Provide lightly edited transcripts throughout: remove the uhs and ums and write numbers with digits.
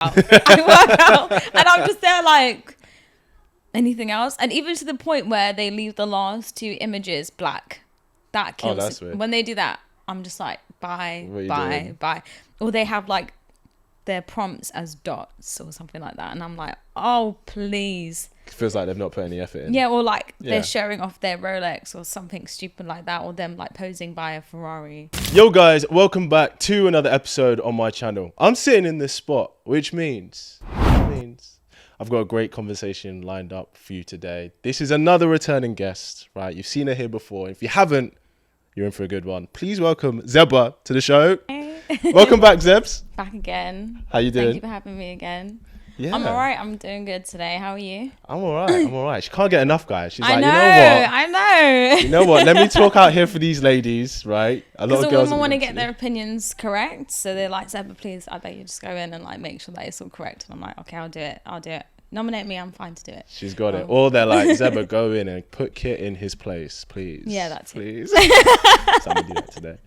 I work out, and I'm just there like anything else. And even to the point where they leave the last two images black. That kills. Oh, that's weird. When they do that, I'm just like, bye, What are you bye, doing? bye. Or they have like their prompts as dots or something like that, and I'm like, oh please. It feels like they've not put any effort in. Yeah, or like Yeah. they're showing off their Rolex or something stupid like that, or them like posing by a Ferrari. Yo guys, welcome back to another episode on my channel. I'm sitting in this spot, which means I've got a great conversation lined up for you today. This is another returning guest, right? You've seen her here before. If you haven't, you're in for a good one. Please welcome Zeba to the show. Welcome back, Zebs. Back again. How you doing? Thank you for having me again. Yeah. I'm alright. I'm doing good today. How are you? I'm alright. She can't get enough, guys. She's I like, know. you know what? I know. You know what? Let me talk out here for these ladies, right? A lot Because of the girls women want to into get their opinions correct, so they're like, Zeba, please, I bet you just go in and like make sure that it's all correct. And I'm like, okay, I'll do it. Nominate me. I'm fine to do it. She's got it. Or they're like, Zeba, go in and put Kit in his place, please. Yeah, that's please. Somebody do that today.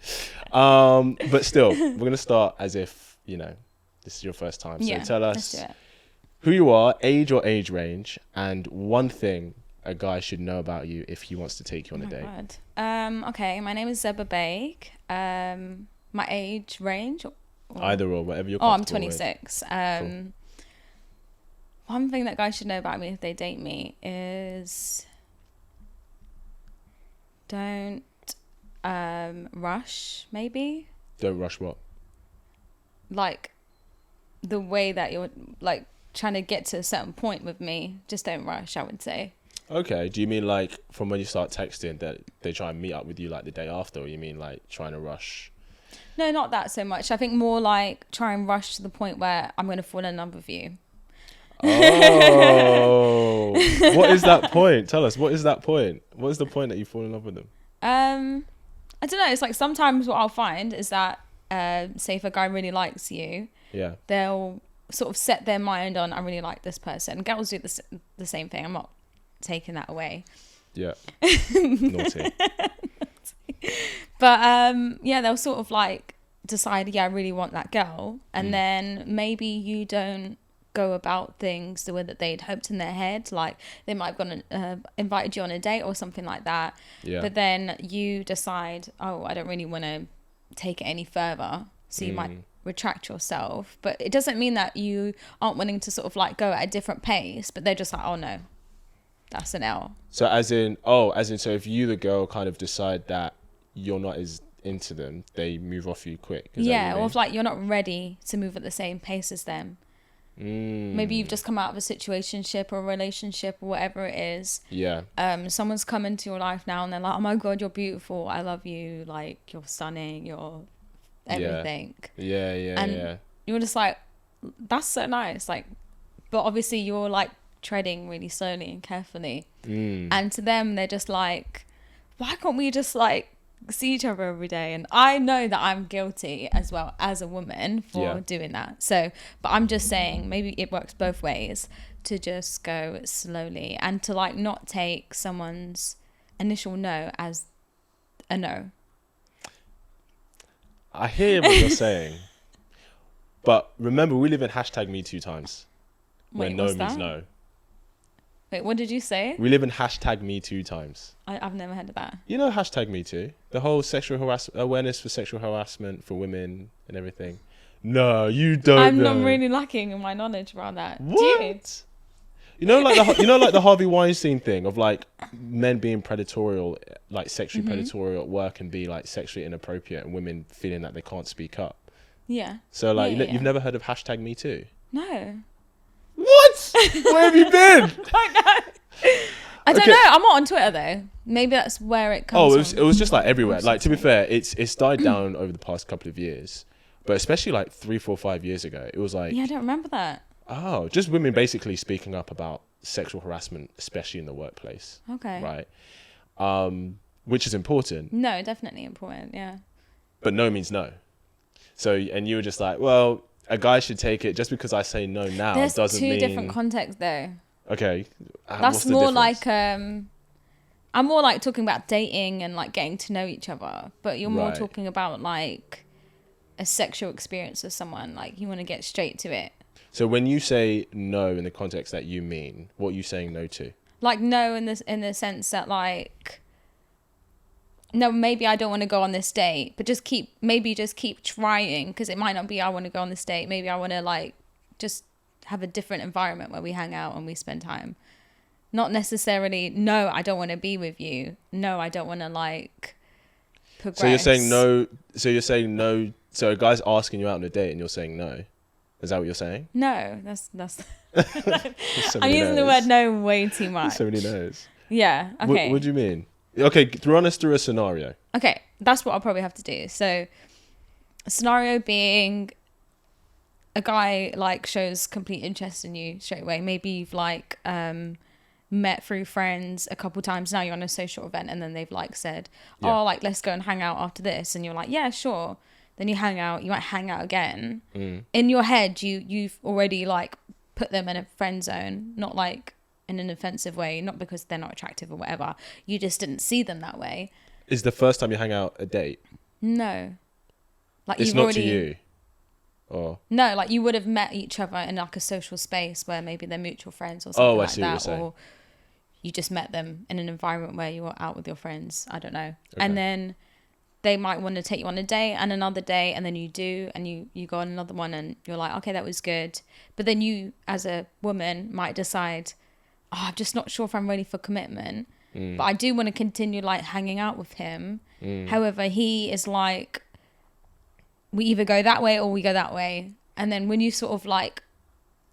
But still, we're gonna start as if this is your first time. So tell let's us do it. who you are, age or age range, and one thing a guy should know about you if he wants to take you on a date. God. Okay, my name is Zeba Baig. My age range. Either or, whatever you're I'm comfortable 26. Cool. One thing that guys should know about me if they date me is don't rush, maybe. Don't rush what? Like the way that you're like trying to get to a certain point with me, just don't rush, I would say. Okay, do you mean like from when you start texting that they try and meet up with you like the day after, or you mean like trying to rush? No, not that so much. I think more like try and rush to the point where I'm going to fall in love with you. Oh, what is that point? Tell us, what is that point? What is the point that you fall in love with them? I don't know. It's like sometimes what I'll find is that, say if a guy really likes you, Yeah. they'll sort of set their mind on, I really like this person. Girls do the same thing. I'm not taking that away. Yeah. Naughty. But yeah, they'll sort of like decide, yeah, I really want that girl. And then maybe you don't go about things the way that they'd hoped in their head. Like they might have gone invited you on a date or something like that. Yeah. But then you decide, oh, I don't really want to take it any further. So you might retract yourself. But it doesn't mean that you aren't wanting to sort of like go at a different pace. But they're just like, oh no, that's an L. So so if you, the girl, kind of decide that you're not as into them, they move off you quick. Is that what you Or mean? if like you're not ready to move at the same pace as them. Maybe you've just come out of a situationship or a relationship or whatever it is. Yeah. Someone's come into your life now and they're like, oh my God, you're beautiful. I love you. Like, you're stunning. You're everything. Yeah. You're just like, that's so nice. Like, but obviously you're like treading really slowly and carefully. And to them, they're just like, why can't we just like see each other every day? And I know that I'm guilty as well as a woman for doing that. So, but I'm just saying maybe it works both ways, to just go slowly and to like not take someone's initial no as a no. I hear what you're saying, but remember, we live in #MeToo times, where Wait, no what's means that? no. Wait, what did you say? We live in #MeToo times. I've never heard of that. You know #MeToo, the whole awareness for sexual harassment for women and everything. No, you don't. I'm know. not really lacking in my knowledge around that. What? Do you? You know, like the Harvey Weinstein thing of like men being predatorial, like sexually predatorial at work, and be like sexually inappropriate, and women feeling that they can't speak up. Yeah. So like, Yeah. you've never heard of #MeToo? No. What? Where have you been? I don't know. I'm not on Twitter though. Maybe that's where it comes from. It was just like everywhere. Like, to be fair, it's died down over the past couple of years, but especially like 3, 4, 5 years ago, it was like, Yeah, I don't remember that. oh, just women basically speaking up about sexual harassment, especially in the workplace. Okay. Right. Which is important, No, definitely important. Yeah. but no means no. So, and you were just like, well, a guy should take it just because I say no now. There's doesn't two mean different contexts though. Okay. That's what's the more difference? like I'm more like talking about dating and like getting to know each other, but you're more Right. talking about like a sexual experience with someone. Like you want to get straight to it. So when you say no in the context that you mean, what are you saying no to? Like, no in the sense that, like, no, maybe I don't want to go on this date, but just keep trying, because it might not be I want to go on this date. Maybe I want to, like, just have a different environment where we hang out and we spend time. Not necessarily, no, I don't want to be with you. No, I don't want to, like, progress. So you're saying no. So a guy's asking you out on a date and you're saying no. Is that what you're saying? No, that's So I'm using the word no way too much. So many no's. Yeah, okay. What do you mean? Okay, run us through a scenario. Okay, that's what I'll probably have to do. So, a scenario being a guy, like, shows complete interest in you straight away. Maybe you've, like, met through friends a couple times. Now you're on a social event, and then they've, like, said, oh, like, let's go and hang out after this. And you're like, yeah, sure. Then you hang out. You might hang out again. In your head, you've already, like, put them in a friend zone. Not, like, in an offensive way. Not because they're not attractive or whatever. You just didn't see them that way. Is the first time you hang out a date? No. Like, It's not to you? Or... No, like, you would have met each other in, like, a social space where maybe they're mutual friends or something like that. What you're saying. Or you just met them in an environment where you were out with your friends. I don't know. Okay. And then they might want to take you on a date and another date, and then you do, and you go on another one, and you're like, okay, that was good. But then you, as a woman, might decide, oh, I'm just not sure if I'm ready for commitment. But I do want to continue, like, hanging out with him. However, he is like, we either go that way or we go that way. And then when you sort of, like,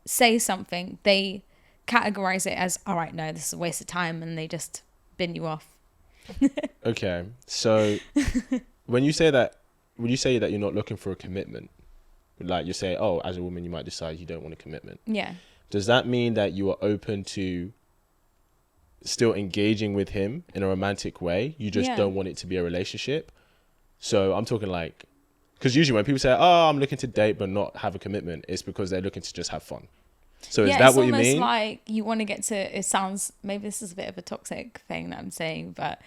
say something, they categorize it as, all right, no, this is a waste of time, and they just bin you off. Okay, so when you say that you're not looking for a commitment, like you say, oh, as a woman you might decide you don't want a commitment. Yeah. Does that mean that you are open to still engaging with him in a romantic way? You just don't want it to be a relationship? So I'm talking, like, because usually when people say, oh, I'm looking to date but not have a commitment, it's because they're looking to just have fun. So is that what you mean? It's almost like you want to get to, it sounds, maybe this is a bit of a toxic thing that I'm saying, but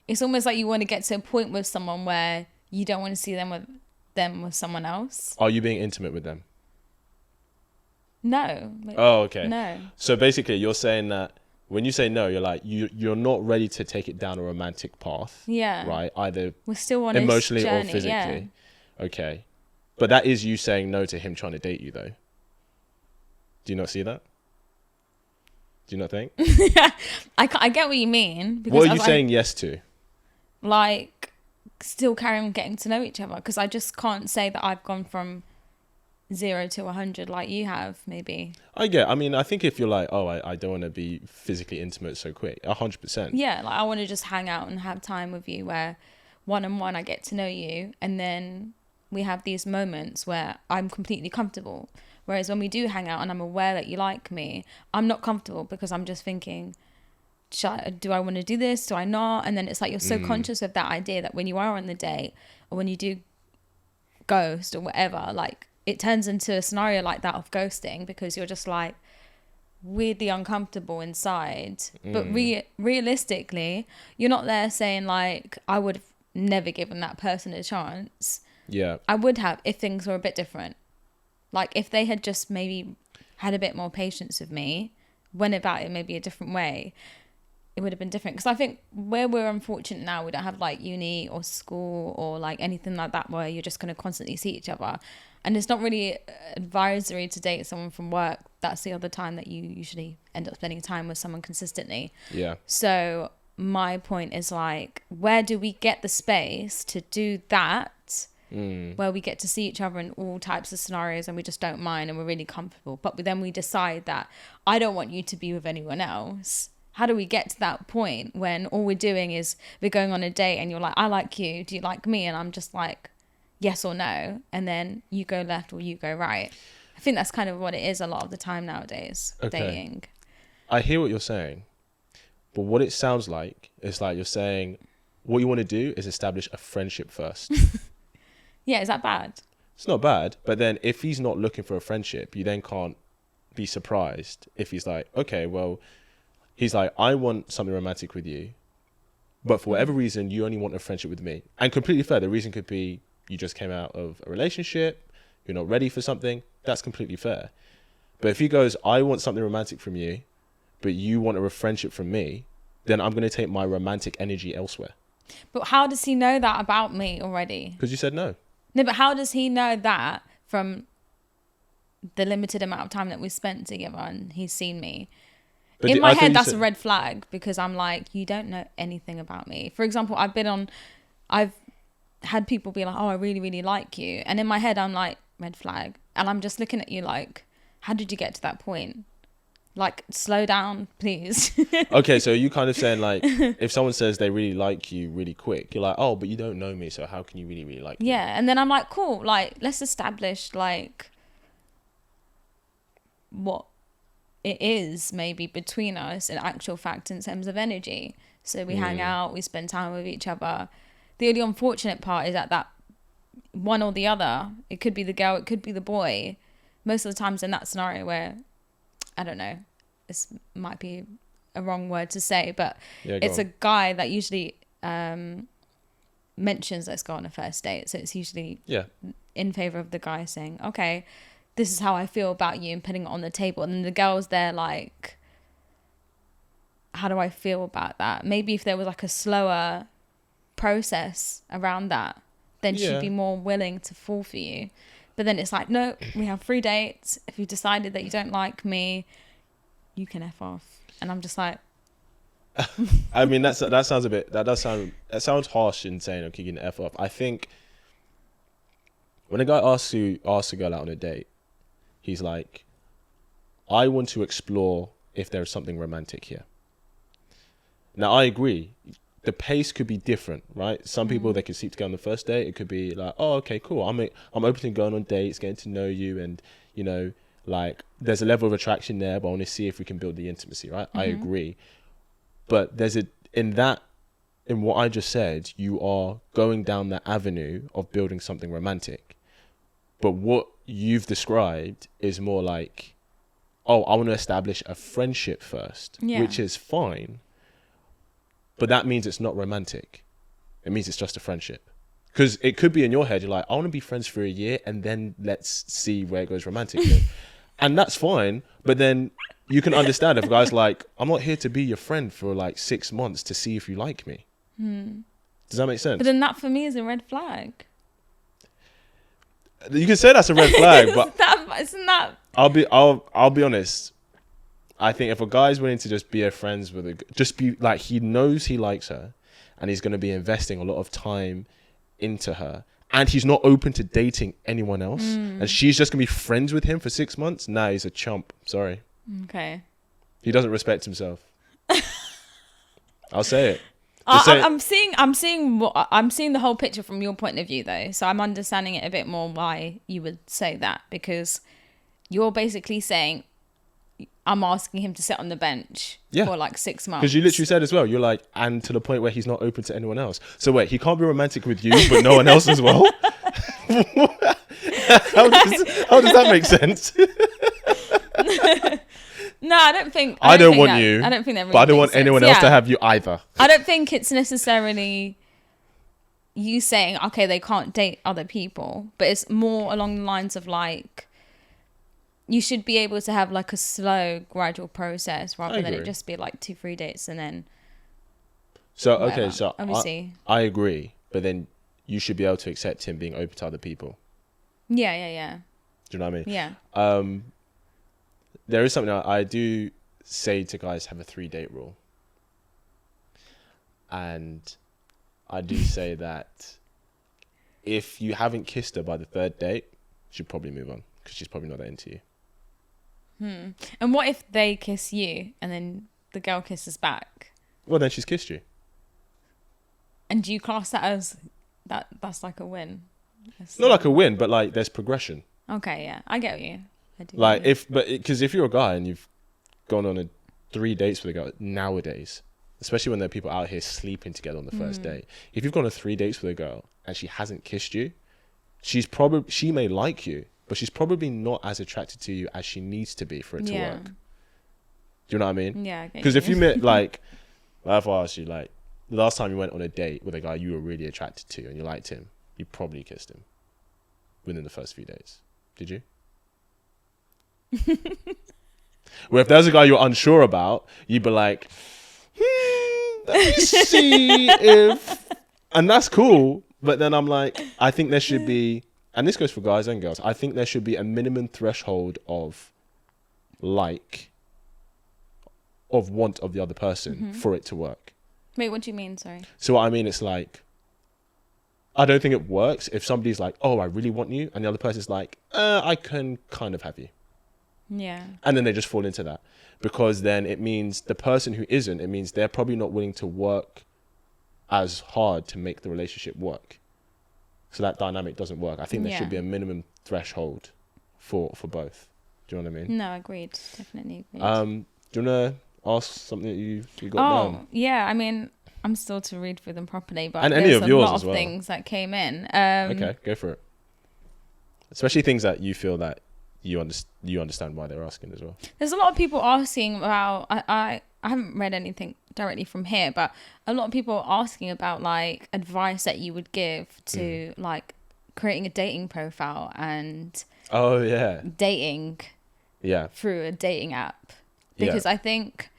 it's almost like you want to get to a point with someone where you don't want to see them with someone else. Are you being intimate with them? No. Oh, okay. No. So basically you're saying that when you say no, you're like, you're not ready to take it down a romantic path. Yeah. Right? Either we're still on emotionally journey, or physically. Yeah. Okay. But that is you saying no to him trying to date you, though. Do you not see that? Do you not think? I get what you mean. What are you saying yes to? Like, still carry on getting to know each other, because I just can't say that I've gone from 0 to 100 like you have, maybe. I mean, I think if you're like, oh, I don't want to be physically intimate so quick, 100%. Yeah, like, I want to just hang out and have time with you where one-on-one I get to know you, and then we have these moments where I'm completely comfortable. Whereas when we do hang out and I'm aware that you like me, I'm not comfortable because I'm just thinking, do I want to do this? Do I not? And then it's like you're so conscious of that idea that when you are on the date or when you do ghost or whatever, like, it turns into a scenario like that of ghosting, because you're just, like, weirdly uncomfortable inside. But realistically, you're not there saying, like, I would have never given that person a chance. Yeah. I would have if things were a bit different. Like, if they had just maybe had a bit more patience with me, went about it maybe a different way, it would have been different. Because I think where we're unfortunate now, we don't have, like, uni or school or, like, anything like that where you're just going to constantly see each other. And it's not really advisory to date someone from work. That's the other time that you usually end up spending time with someone consistently. Yeah. So my point is, like, where do we get the space to do that? Where we get to see each other in all types of scenarios and we just don't mind and we're really comfortable. But then we decide that I don't want you to be with anyone else. How do we get to that point when all we're doing is we're going on a date and you're like, I like you, do you like me? And I'm just like, yes or no. And then you go left or you go right. I think that's kind of what it is a lot of the time nowadays, dating. I hear what you're saying. But what it sounds like is like you're saying what you want to do is establish a friendship first. Yeah, is that bad? It's not bad, but then if he's not looking for a friendship, you then can't be surprised if he's like, okay, well, he's like, I want something romantic with you, but for whatever reason, you only want a friendship with me. And completely fair, the reason could be you just came out of a relationship, you're not ready for something. That's completely fair. But if he goes, I want something romantic from you, but you want a friendship from me, then I'm going to take my romantic energy elsewhere. But how does he know that about me already? Because you said no. No, but how does he know that from the limited amount of time that we spent together and he's seen me? But in my head, that's a red flag, because I'm like, you don't know anything about me. For example, I've had people be like, oh, I really, really like you. And in my head, I'm like, red flag. And I'm just looking at you like, how did you get to that point? Like, slow down, please. Okay, so you kind of saying like, if someone says they really like you really quick, you're like, oh, but you don't know me, so how can you really, really like me? Yeah, and then I'm like, cool, like, let's establish like what it is maybe between us in actual fact in terms of energy. So we hang out, we spend time with each other. The only unfortunate part is that one or the other, it could be the girl, it could be the boy. Most of the times in that scenario where, I don't know, this might be a wrong word to say, but it's a guy that usually mentions let's go on a first date. So it's usually in favor of the guy saying, okay, this is how I feel about you, and putting it on the table. And then the girl's there like, how do I feel about that? Maybe if there was like a slower process around that, then she'd be more willing to fall for you. But then it's like, no, we have 3 dates. If you decided that you don't like me, you can F off. And I'm just like, I mean, that sounds harsh in saying, okay, you can F off. I think when a guy asks a girl out on a date, he's like, I want to explore if there's something romantic here. Now, I agree. The pace could be different, right? Some people, they could seek to go on the first date. It could be like, oh, okay, cool. I'm open to going on dates, getting to know you. And, you know, like there's a level of attraction there, but I want to see if we can build the intimacy, right? I agree. But in what I just said, you are going down that avenue of building something romantic. But what you've described is more like, oh, I want to establish a friendship first, which is fine. But that means it's not romantic. It means it's just a friendship. Because it could be in your head, you're like, I want to be friends for a year and then let's see where it goes romantically. And that's fine. But then you can understand if a guy's like, I'm not here to be your friend for like 6 months to see if you like me. Does that make sense? but then that for me is a red flag. You can say that's a red flag, but Isn't that? I'll be honest. I think if a guy's willing to just be friends with just be like, he knows he likes her and he's going to be investing a lot of time into her and he's not open to dating anyone else and she's just going to be friends with him for 6 months, nah, he's a chump. Sorry. Okay. He doesn't respect himself. I'll say it. I'm seeing the whole picture from your point of view though. So I'm understanding it a bit more why you would say that, because you're basically saying, I'm asking him to sit on the bench for like 6 months. Because you literally said as well, you're like, and to the point where he's not open to anyone else. So wait, he can't be romantic with you, but no one else as well? How does that make sense? No, I don't think. I don't want you. I don't think that really but I don't want sense. anyone else to have you either. I don't think it's necessarily you saying, okay, they can't date other people, but it's more along the lines of like, you should be able to have like a slow, gradual process rather than it just be like 2-3 dates and then. So, whatever. okay, so obviously, I agree, but then you should be able to accept him being open to other people. Yeah. Do you know what I mean? Yeah. There is something I do say to guys, have a 3-date rule. And I do say that if you haven't kissed her by the 3rd date, you should probably move on because she's probably not that into you. And what if they kiss you and then the girl kisses back? Well, then she's kissed you. And do you class that as that's like a win? Not like a win, but like there's progression. Okay, yeah, I get you. I do. Like because if you're a guy and you've gone on 3 dates with a girl nowadays, especially when there are people out here sleeping together on the first date, if you've gone on 3 dates with a girl and she hasn't kissed you, she may like you, but she's probably not as attracted to you as she needs to be for it to work. Do you know what I mean? Yeah. Because if you met like, if I asked you like, the last time you went on a date with a guy you were really attracted to and you liked him, you probably kissed him within the first few days. Did you? Where if there's a guy you're unsure about, you'd be like, let me see if, and that's cool. But then I'm like, I think there should be, and this goes for guys and girls, I think there should be a minimum threshold of want of the other person for it to work. Wait, what do you mean? Sorry. So what I mean, it's like, I don't think it works if somebody's like, oh, I really want you, and the other person's like, I can kind of have you. Yeah. And then they just fall into that, because then it means the person who isn't, it means they're probably not willing to work as hard to make the relationship work. So that dynamic doesn't work. I think there should be a minimum threshold for both. Do you know what I mean? No, agreed. Definitely agreed. Do you want to ask something that you got down? Yeah. I mean, I'm still to read through them properly, but and there's any of yours a lot as well. of things that came in. Okay, go for it. Especially things that you feel that you understand why they're asking as well. There's a lot of people asking about, I haven't read anything directly from here, but a lot of people asking about like advice that you would give to like creating a dating profile and dating through a dating app. Because I think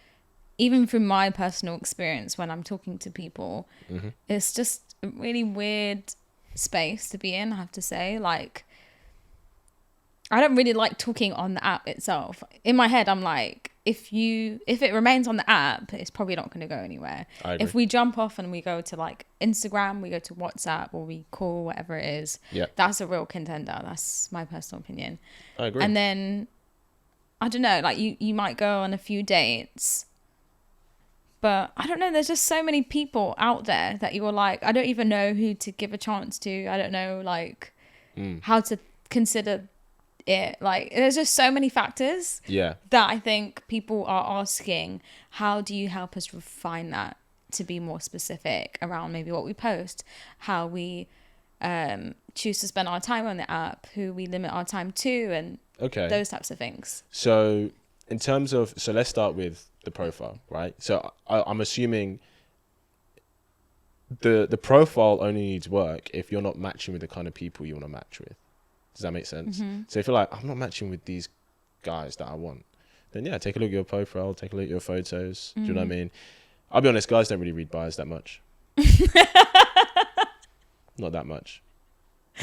even from my personal experience when I'm talking to people, it's just a really weird space to be in, I have to say. Like, I don't really like talking on the app itself. In my head, I'm like, if it remains on the app, it's probably not going to go anywhere. If we jump off and we go to like Instagram, we go to WhatsApp, or we call, whatever it is, that's a real contender. That's my personal opinion. I agree. And then, I don't know, like you might go on a few dates, but I don't know, there's just so many people out there that you're like, I don't even know who to give a chance to. I don't know like how to consider it. Like, there's just so many factors that I think people are asking, how do you help us refine that to be more specific around maybe what we post, how we choose to spend our time on the app, who we limit our time to, and those types of things. So in terms of, so let's start with the profile, right? So I'm assuming the profile only needs work if you're not matching with the kind of people you want to match with. Does that make sense? So if you're like, I'm not matching with these guys that I want, then take a look at your profile, take a look at your photos. Do you know what I mean? I'll be honest, guys don't really read bios that much. Not that much.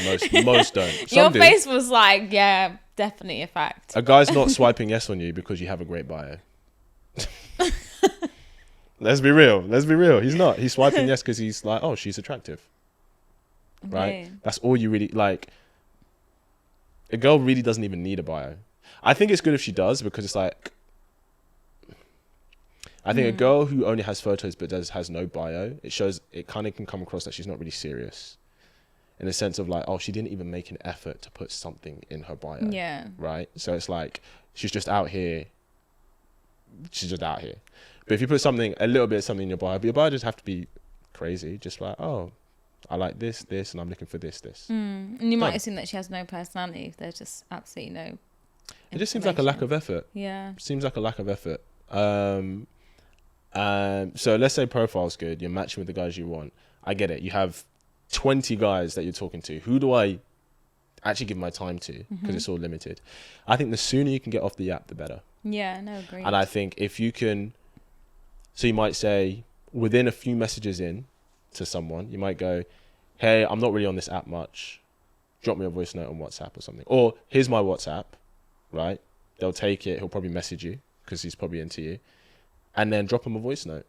Most don't. Some your do. Face was like, yeah, definitely a fact. A guy's not swiping yes on you because you have a great bio. Let's be real. He's not. He's swiping yes because he's like, oh, she's attractive. Right? That's all you really like. A girl really doesn't even need a bio. I think it's good if she does, because it's like, I think a girl who only has photos but has no bio, it kind of can come across that she's not really serious, in the sense of like, oh, she didn't even make an effort to put something in her bio. Yeah. Right? So it's like, she's just out here. But if you put a little bit of something in your bio, but your bio doesn't have to be crazy. Just like, oh, I like this, and I'm looking for this. And you might assume that she has no personality if there's just absolutely no. It just seems like a lack of effort. Yeah. Seems like a lack of effort. So let's say profile's good. You're matching with the guys you want. I get it. You have 20 guys that you're talking to. Who do I actually give my time to? Because it's all limited. I think the sooner you can get off the app, the better. Yeah, no, agreed. And I think if you can, so you might say within a few messages in to someone, you might go, hey, I'm not really on this app much. Drop me a voice note on WhatsApp or something. Or here's my WhatsApp, right? They'll take it. He'll probably message you because he's probably into you. And then drop him a voice note.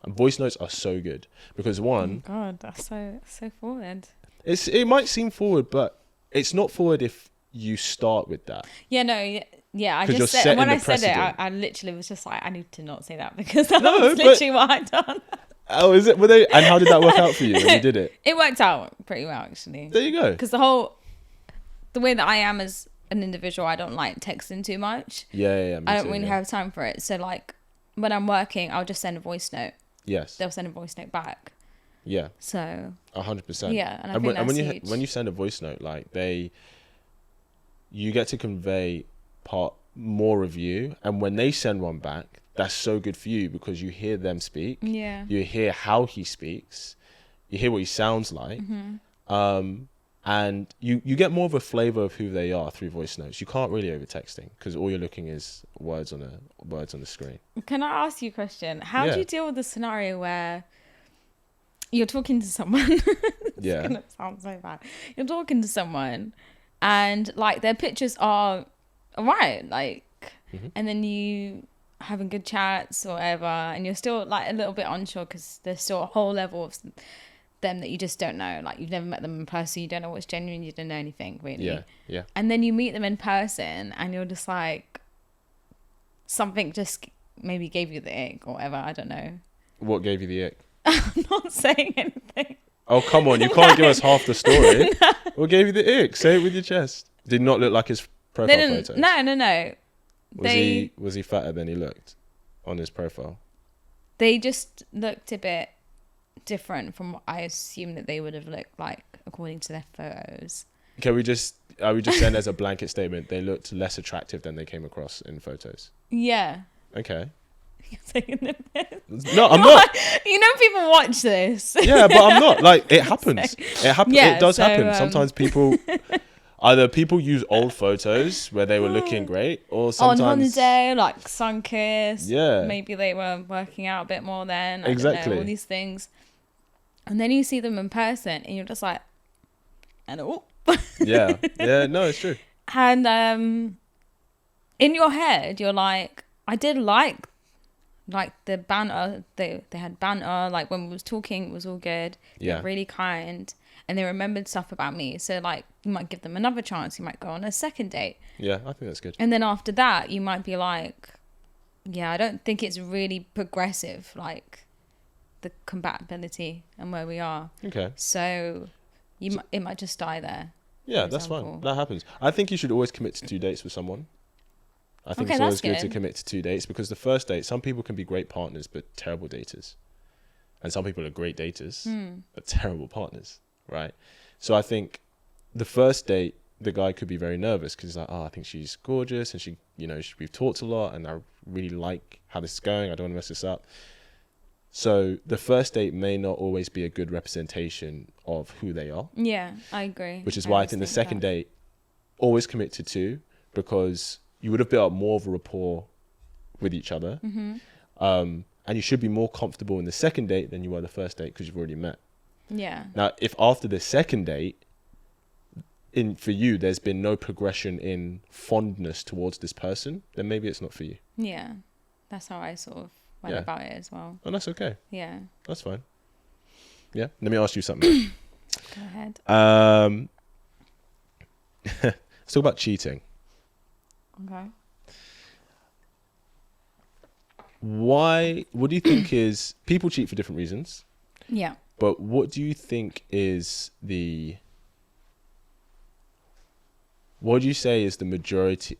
And voice notes are so good because one... Oh God, that's so forward. It might seem forward, but it's not forward if you start with that. Yeah, no, yeah. I just said, when I said it, I literally was just like, I need to not say that because that was literally what I'd done. Oh, is it? And how did that work out for you when you did it? It worked out pretty well, actually. There you go. Because the way that I am as an individual, I don't like texting too much. Yeah. I don't really have time for it. So like when I'm working, I'll just send a voice note. Yes. They'll send a voice note back. Yeah. So 100%. Yeah, and I think that's huge. When you send a voice note, like you get to convey more of you, and when they send one back, that's so good for you because you hear them speak. Yeah. You hear how he speaks. You hear what he sounds like. And And you get more of a flavor of who they are through voice notes. You can't really over texting because all you're looking is words on the screen. Can I ask you a question? How do you deal with the scenario where you're talking to someone? It's gonna sound so bad. You're talking to someone, and like their pictures are alright, like, and then you having good chats or whatever, and you're still like a little bit unsure because there's still a whole level of them that you just don't know. Like you've never met them in person, you don't know what's genuine, you don't know anything really. Yeah. And then you meet them in person, and you're just like, something just maybe gave you the ick or whatever. I don't know. What gave you the ick? I'm not saying anything. Oh, come on. You can't give us half the story. No. What gave you the ick? Say it with your chest. Did not look like his profile photos. No. Was he fatter than he looked on his profile? They just looked a bit different from what I assume that they would have looked like according to their photos. Are we just saying as a blanket statement they looked less attractive than they came across in photos? Yeah. Okay. You're taking the piss. No, I'm not. You know people watch this. Yeah, but I'm not. Like, it happens. It happens. Yeah, it does happen. Sometimes people use old photos where they were looking great, or sometimes on holiday, like sun-kissed. Yeah. Maybe they were working out a bit more then. Exactly. I don't know, all these things. And then you see them in person, and you're just like, hello. Yeah. No, it's true. And in your head, you're like, I did like the banter. They had banter. Like when we was talking, it was all good. Yeah. They were really kind, and they remembered stuff about me. So like, you might give them another chance. You might go on a second date. Yeah, I think that's good. And then after that, you might be like, yeah, I don't think it's really progressive, like the compatibility and where we are. Okay. So it might just die there. Yeah, that's fine. That happens. I think you should always commit to 2 dates with someone. I think it's always good to commit to 2 dates, because the first date, some people can be great partners but terrible daters. And some people are great daters but terrible partners, right? So I think the first date, the guy could be very nervous because he's like, I think she's gorgeous, and we've talked a lot, and I really like how this is going. I don't want to mess this up. So the first date may not always be a good representation of who they are. Yeah, I agree. Which is why I think the second date, always commit to 2, because you would have built up more of a rapport with each other. And you should be more comfortable in the second date than you were the first date because you've already met. Yeah. Now, if after the second date, for you, there's been no progression in fondness towards this person, then maybe it's not for you. Yeah. That's how I sort of went about it as well. And that's okay. Yeah. That's fine. Yeah. Let me ask you something. Go ahead. Let's talk about cheating. Okay. What do you think is, people cheat for different reasons. Yeah. But what do you think is what do you say is the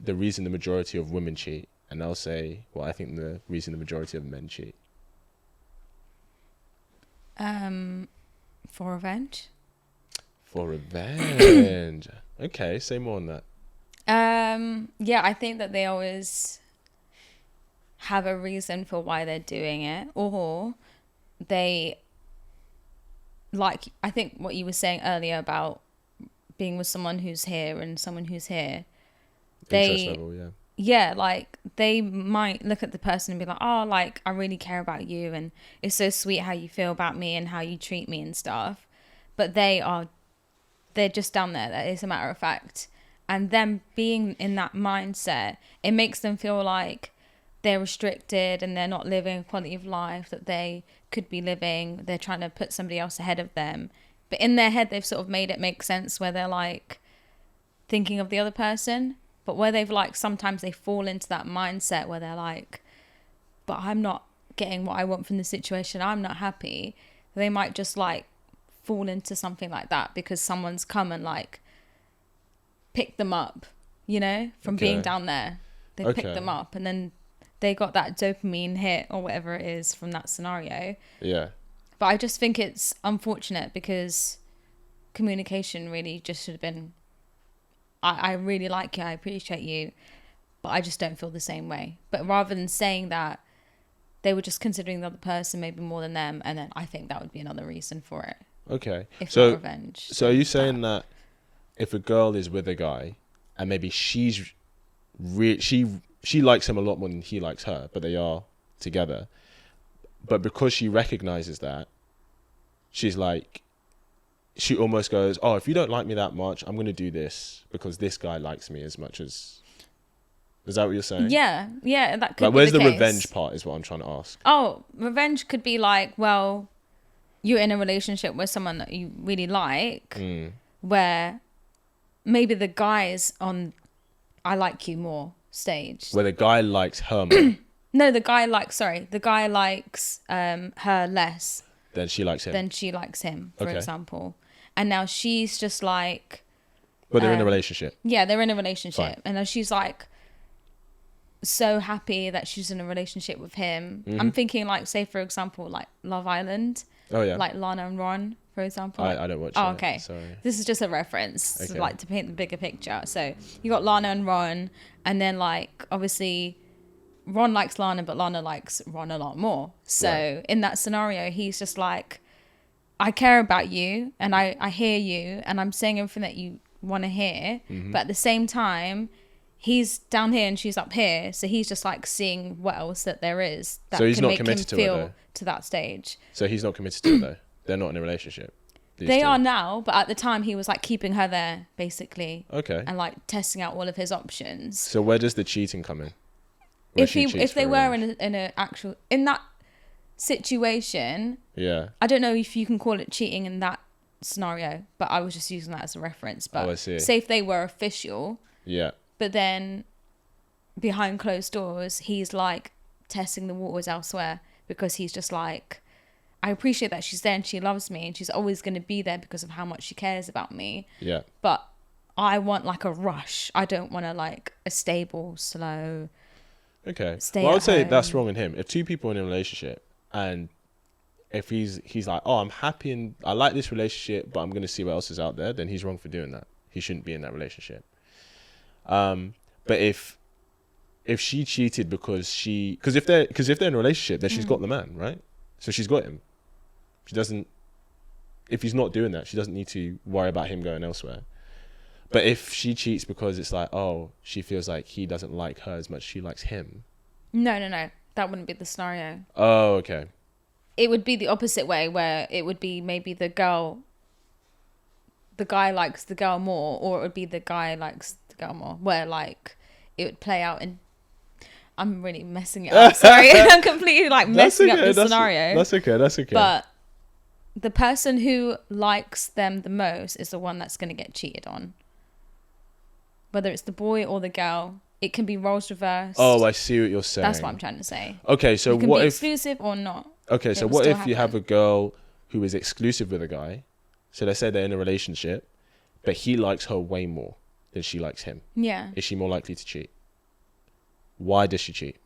reason the majority of women cheat? And I'll say, I think the reason the majority of men cheat. For revenge. For revenge. Okay, say more on that. Yeah, I think that they always have a reason for why they're doing it, or they, like, I think what you were saying earlier about being with someone who's here and someone who's here, Interest level, yeah. Yeah, like they might look at the person and be like, oh, like I really care about you, and it's so sweet how you feel about me and how you treat me and stuff, but they're just down there. That is a matter of fact. And them being in that mindset, it makes them feel like they're restricted and they're not living a quality of life that they could be living. They're trying to put somebody else ahead of them. But in their head, they've sort of made it make sense where they're like thinking of the other person. But where they've like, sometimes they fall into that mindset where they're like, but I'm not getting what I want from the situation. I'm not happy. They might just like fall into something like that because someone's come and like pick them up, from being down there. They picked them up, and then they got that dopamine hit or whatever it is from that scenario. Yeah. But I just think it's unfortunate because communication really just should have been, I really like you, I appreciate you, but I just don't feel the same way. But rather than saying that, they were just considering the other person maybe more than them, and then I think that would be another reason for it. Okay. If not revenge. So are you saying that if a girl is with a guy and maybe she likes him a lot more than he likes her, but they are together. But because she recognizes that, she's like, she almost goes, oh, if you don't like me that much, I'm going to do this because this guy likes me as much as... Is that what you're saying? Yeah, that could like, be where's the the case. revenge part is what I'm trying to ask. Oh, revenge could be like, well, you're in a relationship with someone that you really like, where maybe the guy's on I like you more stage. Where the guy likes her more. No, the guy likes her less Then she likes him. than she likes him, for Okay. example. And now she's just like... But they're in a relationship. Yeah, they're in a relationship. Fine. And now she's like so happy that she's in a relationship with him. I'm thinking like, say, for example, like Love Island. Oh, yeah. Like Lana and Ron, for example. I don't watch Oh, it. okay. Sorry. This is just a reference, Okay. like to paint the bigger picture. So you got Lana and Ron, and then like obviously Ron likes Lana, but Lana likes Ron a lot more. So Right. in that scenario, he's just like, I care about you, and I hear you, and I'm saying everything that you want to hear. But at the same time, he's down here and she's up here, so he's just like seeing what else that there is that So he's can not make him committed to it, feel though? to that stage. So he's not committed to it, though. They're not in a relationship. These They two. are now, but at the time he was like keeping her there basically, Okay. and like testing out all of his options. So where does the cheating come in? Where If she cheats if they for were revenge? in that situation, Yeah. I don't know if you can call it cheating in that scenario, but I was just using that as a reference. But Oh, I see. say if they were official, Yeah. but then behind closed doors, he's like testing the waters elsewhere because he's just like, I appreciate that she's there and she loves me and she's always going to be there because of how much she cares about me. Yeah. But I want like a rush. I don't want to like a stable, slow. Okay. Stay Well, I at would say home. that's wrong in him. If two people are in a relationship and if he's like, oh, I'm happy and I like this relationship, but I'm going to see what else is out there, then he's wrong for doing that. He shouldn't be in that relationship. But if she cheated because if they're in a relationship, then she's got the man, right? So she's got him. She doesn't, if he's not doing that, she doesn't need to worry about him going elsewhere. But if she cheats because it's like, oh, she feels like he doesn't like her as much as she likes him. No. That wouldn't be the scenario. Oh, okay. It would be the opposite way where it would be maybe the guy likes the girl more, or it would be the guy likes the girl more, where like it would play out in... I'm really messing it up. Sorry. I'm completely like messing up the scenario. That's okay. But the person who likes them the most is the one that's going to get cheated on. Whether it's the boy or the girl, it can be roles reversed. Oh, I see what you're saying. That's what I'm trying to say. Okay, so You can what be if... exclusive or not. Okay, so It will what still if you have happen. a girl who is exclusive with a guy? So let's say they're in a relationship, but he likes her way more than she likes him. Yeah. Is she more likely to cheat? Why does she cheat?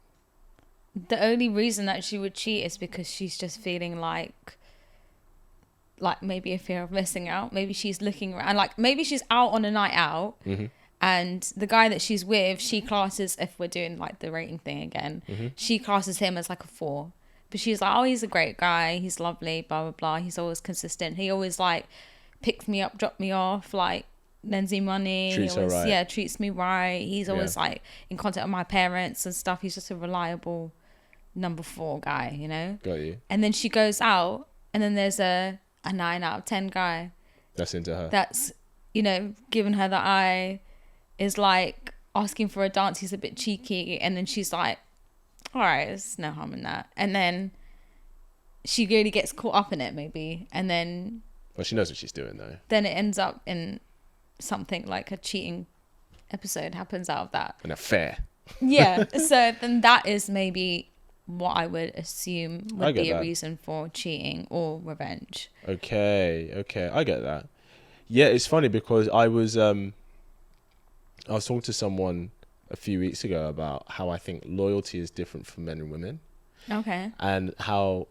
The only reason that she would cheat is because she's just feeling like maybe a fear of missing out. Maybe she's looking around, like maybe she's out on a night out, and the guy that she's with, she classes, if we're doing like the rating thing again, she classes him as like a 4. But she's like, oh, he's a great guy, he's lovely, blah blah blah. He's always consistent. He always like picks me up, drop me off, like lends me money. Treats he her always, right. Yeah, treats me right. He's always Yeah. like in contact with my parents and stuff. He's just a reliable number 4 guy, you know. Got you. And then she goes out, and then there's a 9 out of 10 guy That's into her. that's, you know, giving her the eye, is like asking for a dance. He's a bit cheeky, and then she's like, all right, there's no harm in that. And then she really gets caught up in it maybe, and then Well, she knows what she's doing though. it ends up in something like a cheating episode happens out of that. An affair. Yeah. So then that is maybe what I would assume I would get be a that. reason for cheating or revenge. Okay, I get that. Yeah, it's funny because I was talking to someone a few weeks ago about how I think loyalty is different for men and women, Okay. and how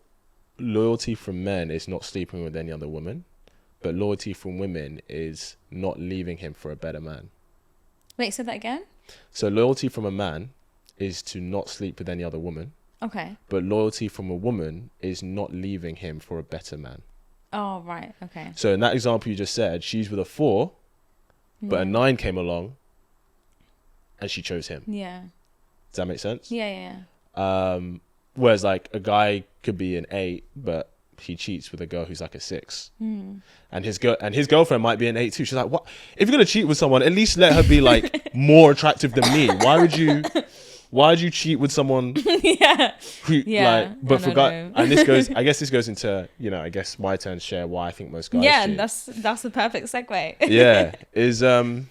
loyalty from men is not sleeping with any other woman, but loyalty from women is not leaving him for a better man. Wait, say that again? So loyalty from a man is to not sleep with any other woman, Okay. but loyalty from a woman is not leaving him for a better man. Oh, right. Okay. So in that example you just said, she's with a 4, but a 9 came along and she chose him. Yeah. Does that make sense? Yeah. Whereas like a guy could be an 8, but he cheats with a girl who's like a 6. And his girlfriend might be an 8 too. She's like, what? If you're gonna cheat with someone, at least let her be like more attractive than me. Why'd you cheat with someone? Yeah. Who, like, but for guys, know. and I guess this goes into, I guess my turn to share why I think most guys cheat. That's the perfect segue. Yeah, is I'm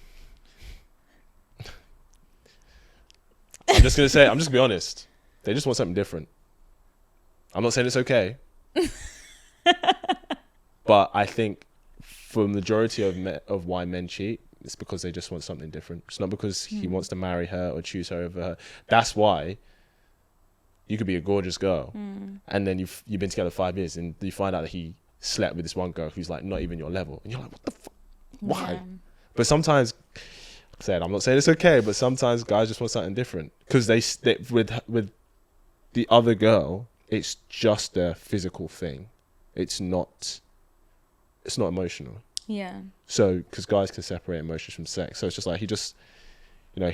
just gonna be honest. They just want something different. I'm not saying it's okay. But I think for the majority of why men cheat, it's because they just want something different. It's not because he wants to marry her or choose her over her. That's why you could be a gorgeous girl and then you've been together 5 years and you find out that he slept with this one girl who's like not even your level. And you're like, what the fuck? Why? Yeah. But sometimes, I'm not saying it's okay, but sometimes guys just want something different. Because they stick with the other girl, it's just a physical thing. It's not emotional. Yeah. So, because guys can separate emotions from sex. So it's just like, he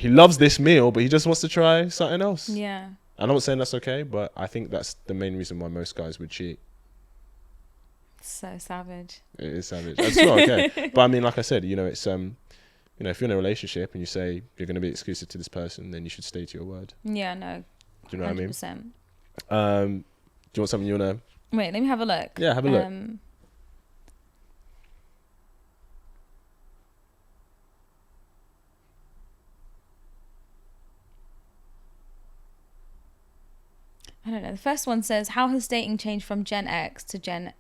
loves this meal, but he just wants to try something else. Yeah. I'm not saying that's okay, but I think that's the main reason why most guys would cheat. So savage. It is savage. It's not okay. But I mean, like I said, it's, if you're in a relationship and you say you're going to be exclusive to this person, then you should stay to your word. Yeah, no. Do you know 100%. What I mean? Do you want something you want to... Wait, let me have a look. Yeah, have a look. I don't know. The first one says, how has dating changed from Gen X to Gen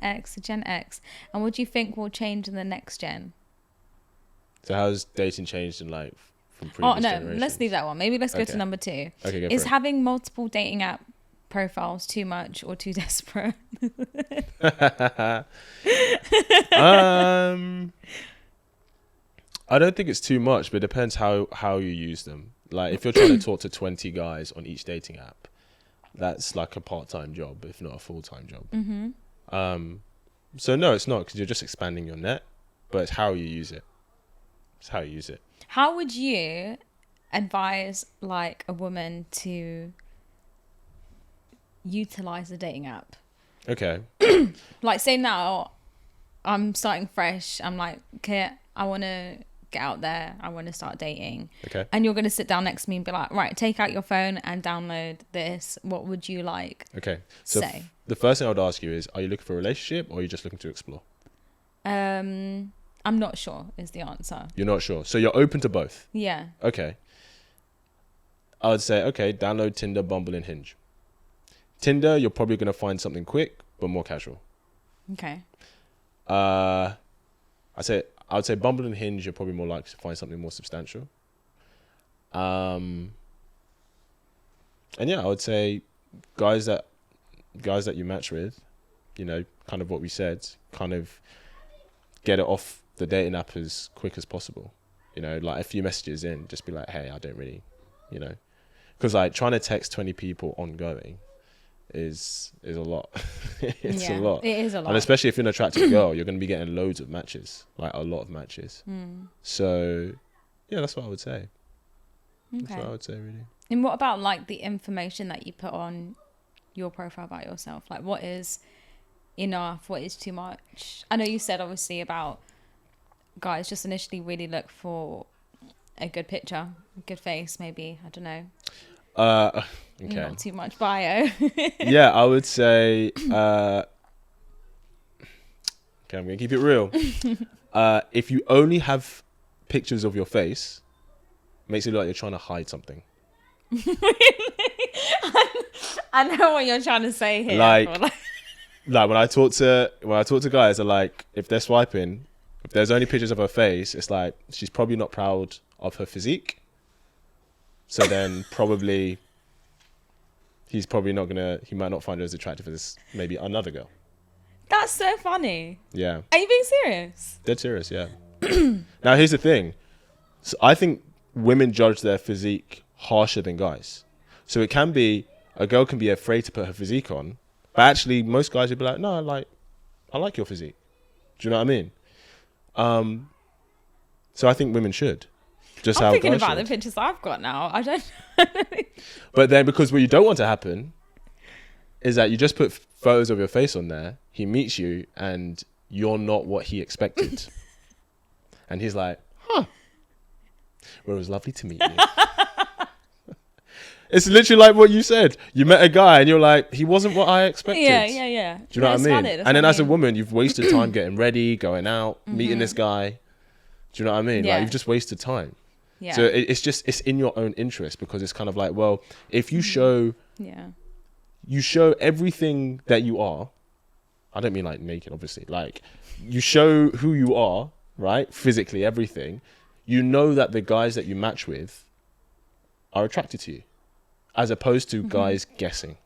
X? And what do you think will change in the next gen? So how's dating changed in like from previous generations? Let's leave that one. Maybe let's go to number 2. Okay, is having multiple dating app profiles too much or too desperate? I don't think it's too much, but it depends how you use them. Like if you're trying to talk to 20 guys on each dating app, that's like a part-time job, if not a full-time job. Mm-hmm. So no, it's not, because you're just expanding your net, but it's how you use it. How would you advise like a woman to utilize a dating app? Okay. Like say now I'm starting fresh. I'm like, okay, I want to get out there. I want to start dating. Okay. And you're going to sit down next to me and be like, right, take out your phone and download this. What would you like? Okay. So say? The first thing I would ask you is, are you looking for a relationship or are you just looking to explore? I'm not sure is the answer. You're not sure. So you're open to both? Yeah. Okay. I would say, okay, download Tinder, Bumble, and Hinge. Tinder, you're probably going to find something quick, but more casual. Okay. I would say Bumble and Hinge, you're probably more likely to find something more substantial. And yeah, I would say guys that you match with, kind of what we said, kind of get it off the dating app as quick as possible. Like a few messages in, just be like, hey, I don't really, because like trying to text 20 people ongoing is a lot. It's a lot. It is a lot. And especially if you're an attractive girl, you're going to be getting loads of matches, like a lot of matches. So yeah, that's what I would say. Okay. That's what I would say, really. And what about like the information that you put on your profile about yourself? Like what is enough? What is too much? I know you said obviously about guys just initially really look for a good picture, a good face, maybe. I don't know. Okay. Not too much bio. Yeah, I would say okay, I'm gonna keep it real. If you only have pictures of your face, it makes it look like you're trying to hide something. I know what you're trying to say here. Like when I talk to guys, they're like, if they're swiping, if there's only pictures of her face, it's like she's probably not proud of her physique. So then probably he might not find her as attractive as maybe another girl. That's so funny. Yeah. Are you being serious? Dead serious, yeah. Now here's the thing. So I think women judge their physique harsher than guys. So it can be, a girl can be afraid to put her physique on, but actually most guys would be like, no, I like your physique. Do you know what I mean? So I think women should. Just I'm how thinking guys about should. the pictures I've got now. I don't. But then, because what you don't want to happen is that you just put photos of your face on there. He meets you, and you're not what he expected, and he's like, "Huh. Well, it was lovely to meet you." It's literally like what you said. You met a guy, and you're like, "He wasn't what I expected." Yeah. Do you know what I mean? And then as a woman, you've wasted time getting ready, going out, meeting this guy. Do you know what I mean? Yeah. Like, you've just wasted time. Yeah. So it's in your own interest, because it's kind of like, well, if you show everything that you are, I don't mean like naked, obviously, like you show who you are, right? Physically, everything, you know that the guys that you match with are attracted to you, as opposed to guys guessing,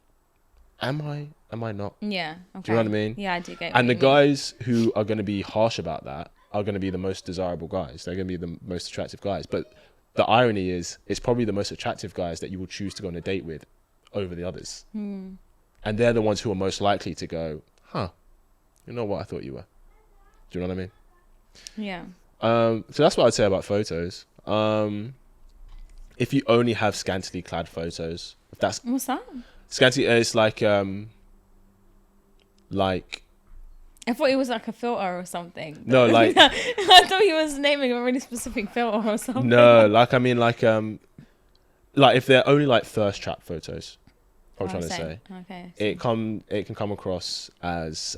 am I not? Yeah. Okay. Do you know what I mean? Yeah, I do get. And what the you mean. guys who are going to be harsh about that are going to be the most desirable guys. They're going to be the most attractive guys. But the irony is, it's probably the most attractive guys that you will choose to go on a date with over the others. And they're the ones who are most likely to go, huh, you know what I thought you were. Do you know what I mean? Yeah. So that's what I'd say about photos. If you only have scantily clad photos, if that's What's that? scanty, it's like I thought it was like a filter or something. no, like I thought he was naming a really specific filter or something. no, like I mean like if they're only like thirst trap photos. I'm trying to say. Okay. It can come across as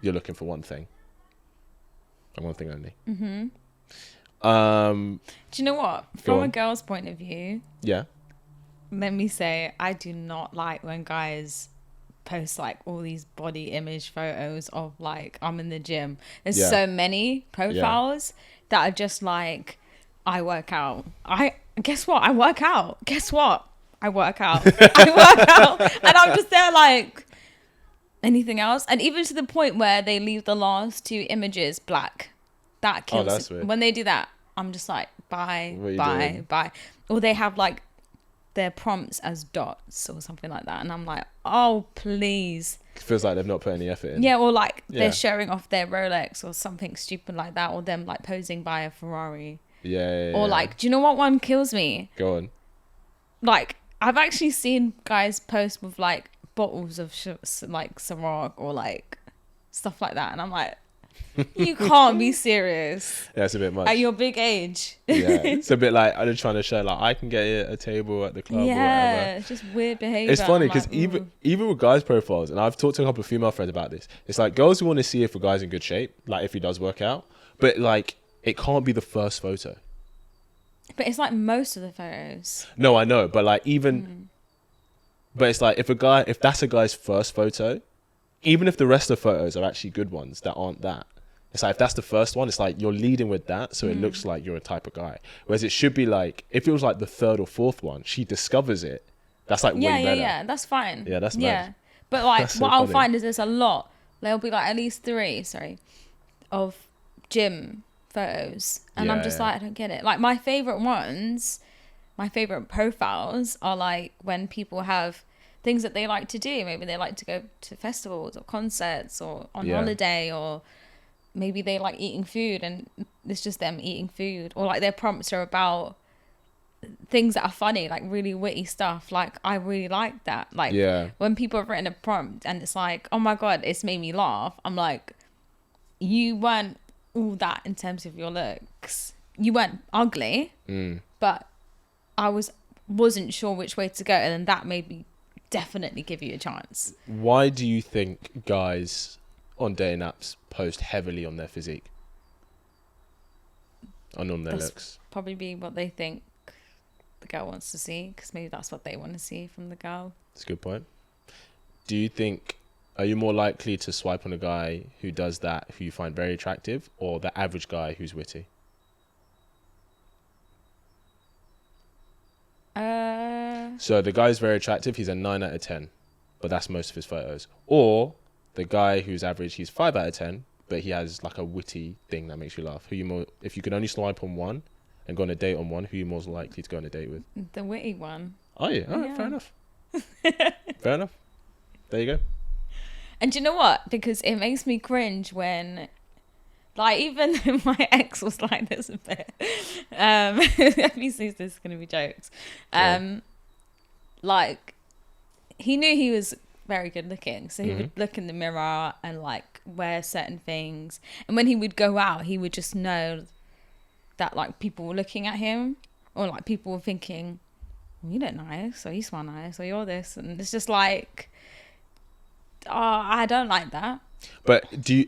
you're looking for one thing, and one thing only. Do you know what? From a girl's point of view, Yeah. let me say I do not like when guys post like all these body image photos of like I'm in the gym. There's so many profiles that are just like I work out. Guess what? I work out. Guess what? I work out. I work out. And I'm just there like anything else. And even to the point where they leave the last two images black. That kills that's weird. When they do that, I'm just like bye, What are you bye, doing? bye. Or they have like their prompts as dots or something like that. And I'm like, oh, please. It feels like they've not put any effort in. Yeah, or like Yeah. they're showing off their Rolex or something stupid like that. Or them like posing by a Ferrari. Yeah. Or like, do you know what one kills me? Go on. Like, I've actually seen guys post with like bottles of like Ciroc or like stuff like that. And I'm like, you can't be serious Yeah, it's a bit much. at your big age. Yeah, it's a bit like I'm just trying to show like I can get you a table at the club or whatever. Yeah, it's just weird behavior. It's funny I'm because like, even with guys' profiles, and I've talked to a couple of female friends about this, it's like girls who want to see if a guy's in good shape, like if he does work out, but like it can't be the first photo. But it's like most of the photos. No, I know, but like even, but it's like if that's a guy's first photo, even if the rest of the photos are actually good ones that aren't that, it's like if that's the first one, it's like you're leading with that, so it looks like you're a type of guy. Whereas it should be like if it was like the third or fourth one, she discovers it. That's like way better. Yeah, that's fine. Yeah, that's mad. But like That's so what I'll funny. find is there's a lot. There'll be like at least 3, of gym photos. And I'm just Yeah. like, I don't get it. Like my favorite ones, my favorite profiles are like when people have things that they like to do. Maybe they like to go to festivals or concerts or on holiday, or maybe they like eating food and it's just them eating food, or like their prompts are about things that are funny, like really witty stuff. Like I really like that. Like when people have written a prompt and it's like, oh my god, it's made me laugh. I'm like, you weren't all that in terms of your looks. You weren't ugly, but I wasn't sure which way to go, and then that made me definitely give you a chance. Why do you think guys on dating apps post heavily on their physique and on their looks? Probably be what they think the girl wants to see, because maybe that's what they want to see from the girl. That's a good point. Do you think, are you more likely to swipe on a guy who does that, who you find very attractive, or the average guy who's witty? So the guy's very attractive, he's a 9 out of 10, but that's most of his photos. Or the guy who's average, he's 5 out of 10, but he has like a witty thing that makes you laugh. Who you more, if you could only swipe on one and go on a date on one, who are you most likely to go on a date with? The witty one. Oh yeah, all right, fair enough. Fair enough. There you go. And do you know what? Because it makes me cringe when Like, even though my ex was like this a bit, obviously this is going to be jokes. Like, he knew he was very good looking, so he would look in the mirror and like wear certain things, and when he would go out, he would just know that like people were looking at him, or like people were thinking, well, you look nice, or you smell nice, or you're this, and it's just like, oh, I don't like that. But do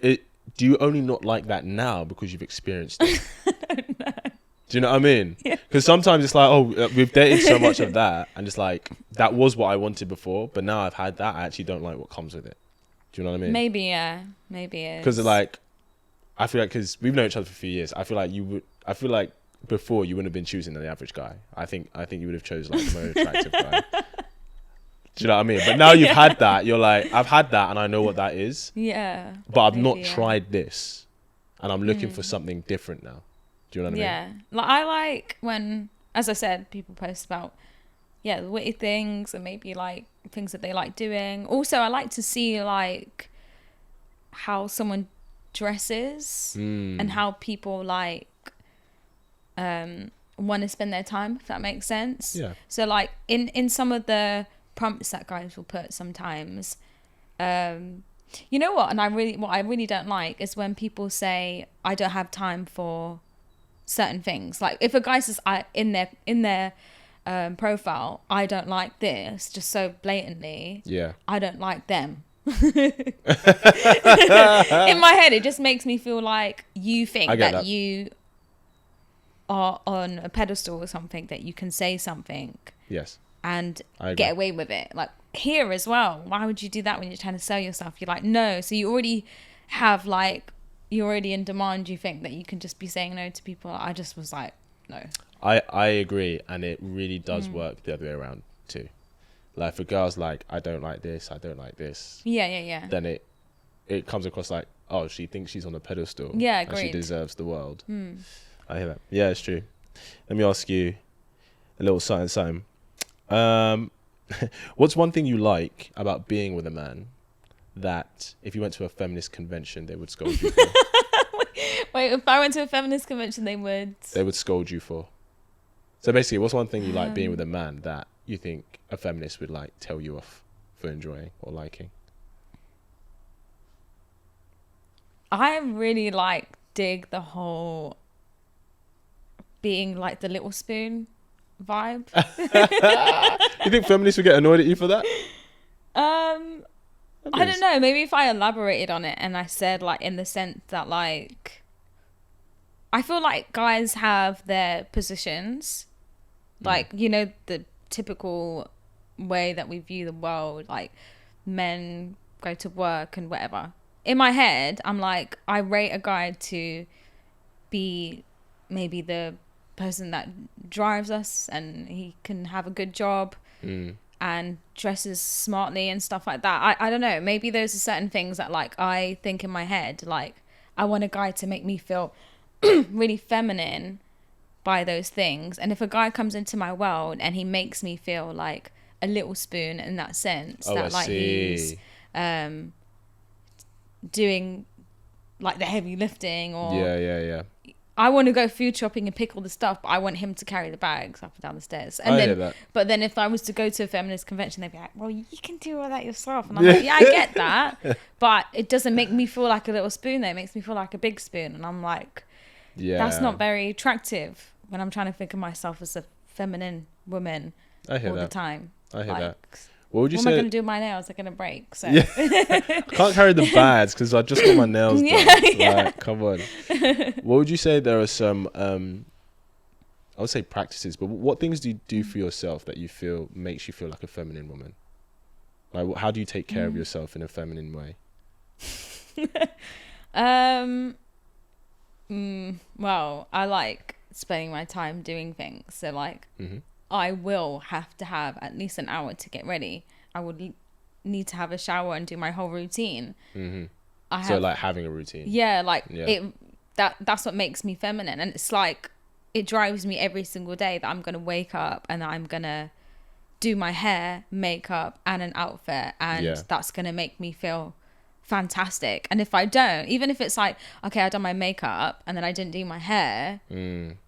you only not like that now because you've experienced it? I don't know. Do you know what I mean? Yeah. Because sometimes it's like, oh, we've dated so much of that, and it's like, that was what I wanted before, but now I've had that, I actually don't like what comes with it. Do you know what I mean? Maybe, yeah. Maybe it is. Because like, I feel like, because we've known each other for a few years, I feel like before you wouldn't have been choosing the average guy. I think you would have chose like the more attractive guy. Do you know what I mean? But now you've had that, you're like, I've had that and I know what that is. Yeah. But I've not tried this, and I'm looking for something different now. Do you know what I mean? Yeah. Like, I like when, as I said, people post about, the witty things and maybe like things that they like doing. Also, I like to see like how someone dresses and how people like want to spend their time, if that makes sense. Yeah. So like in some of the prompts that guys will put sometimes, you know what, and what I really don't like is when people say, I don't have time for certain things. Like if a guy says in their profile, I don't like this, just so blatantly, I don't like them. In my head it just makes me feel like you think that you are on a pedestal or something, that you can say something and get away with it. Like here as well, why would you do that when you're trying to sell yourself? You're like, no. So you already have like, you're already in demand. You think that you can just be saying no to people. I just was like, no. I agree, and it really does work the other way around too. Like if a girl's like, I don't like this, I don't like this, then it comes across like, oh, she thinks she's on a pedestal, and she deserves the world. I hear that. Yeah, it's true. Let me ask you a little something. What's one thing you like about being with a man that if you went to a feminist convention they would scold you for? Wait, if I went to a feminist convention they would scold you for? So basically, what's one thing you like being with a man that you think a feminist would like tell you off for enjoying or liking? I really like dig the whole being like the little spoon vibe. You think feminists would get annoyed at you for that? I don't know. Maybe if I elaborated on it and I said like in the sense that like, I feel like guys have their positions, like, you know, the typical way that we view the world, like men go to work and whatever. In my head, I'm like, I rate a guy to be maybe the person that drives us and he can have a good job and dresses smartly and stuff like that. I don't know. Maybe those are certain things that like I think in my head, like I want a guy to make me feel really feminine by those things. And if a guy comes into my world and he makes me feel like a little spoon in that sense, that like he's doing like the heavy lifting, or I want to go food shopping and pick all the stuff, but I want him to carry the bags up and down the stairs. And but then if I was to go to a feminist convention, they'd be like, well, you can do all that yourself. And I'm like, yeah, I get that. But it doesn't make me feel like a little spoon, though. It makes me feel like a big spoon. And I'm like, that's not very attractive when I'm trying to think of myself as a feminine woman the time. I hear that. What would you say? What am I going to do with my nails? They're going to break. So I can't carry the bags because I just got my nails done. Like, come on. What would you say there are some, I would say practices, but what things do you do for yourself that you feel makes you feel like a feminine woman? Like, how do you take care of yourself in a feminine way? Well, I like spending my time doing things. So like, I will have to have at least an hour to get ready. I would need to have a shower and do my whole routine. So like having a routine. Yeah, like that's what makes me feminine. And it's like, it drives me every single day that I'm going to wake up and I'm going to do my hair, makeup and an outfit. And that's going to make me feel fantastic. And if I don't, even if it's like, okay, I done my makeup and then I didn't do my hair,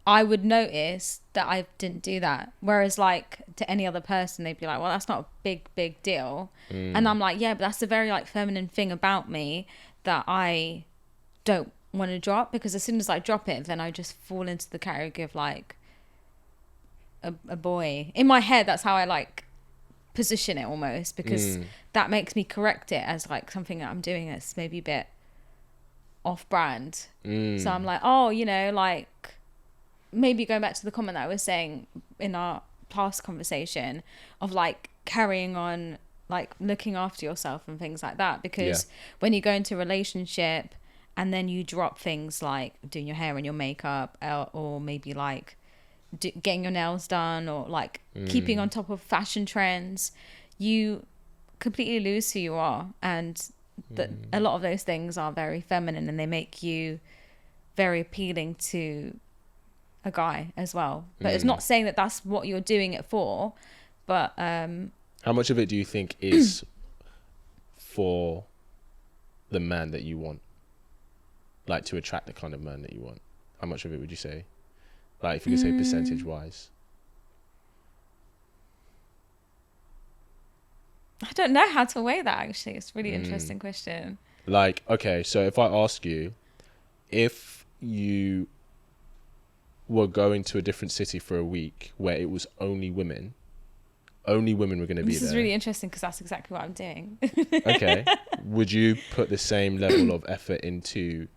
I would notice that I didn't do that. Whereas like to any other person, they'd be like, well, that's not a big deal. And I'm like, yeah, but that's a very like feminine thing about me that I don't want to drop, because as soon as I drop it, then I just fall into the category of like a boy. In my head, that's how I like position it almost, because that makes me correct it as like something that I'm doing that's maybe a bit off brand. So I'm like, oh, you know, like maybe going back to the comment that I was saying in our past conversation of like carrying on, like looking after yourself and things like that, because when you go into a relationship and then you drop things like doing your hair and your makeup, or maybe like getting your nails done, or like keeping on top of fashion trends, you completely lose who you are. And a lot of those things are very feminine, and they make you very appealing to a guy as well. But it's not saying that that's what you're doing it for, but how much of it do you think is for the man that you want, like to attract the kind of man that you want? How much of it would you say? Like, if you could say percentage-wise. I don't know how to weigh that, actually. It's a really interesting question. Like, okay, so if I ask you, if you were going to a different city for a week where it was only women were going to be there. This is really interesting, because that's exactly what I'm doing. Okay. Would you put the same level of effort into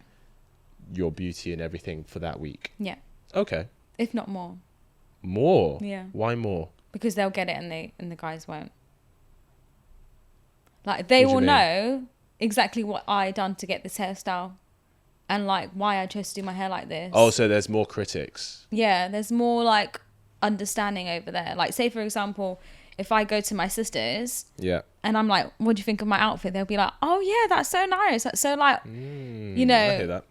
your beauty and everything for that week? Yeah. Okay. If not more. More? Yeah. Why more? Because they'll get it and the guys won't. Like, they will know exactly what I done to get this hairstyle and like why I chose to do my hair like this. Oh, so there's more critics. Yeah, there's more like understanding over there. Like, say for example, if I go to my sister's and I'm like, what do you think of my outfit? They'll be like, oh yeah, that's so nice. That's so like, you know, I hear that.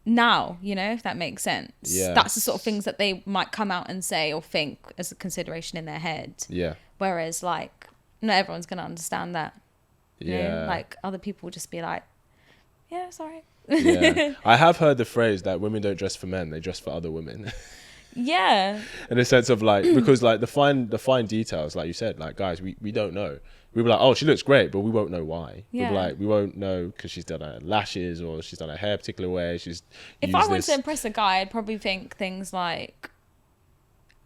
Now, you know, if that makes sense. Yeah. That's the sort of things that they might come out and say or think as a consideration in their head. Yeah. Whereas like, not everyone's going to understand that. You know? Like, other people will just be like, yeah, sorry. Yeah. I have heard the phrase that women don't dress for men, they dress for other women. Yeah. In a sense of like, because like the fine details, like you said, like guys, we don't know. We were like, oh, she looks great, but we won't know why. Yeah. We're like, we won't know because she's done her lashes or she's done her hair a particular way. She's if I wanted to impress a guy, I'd probably think things like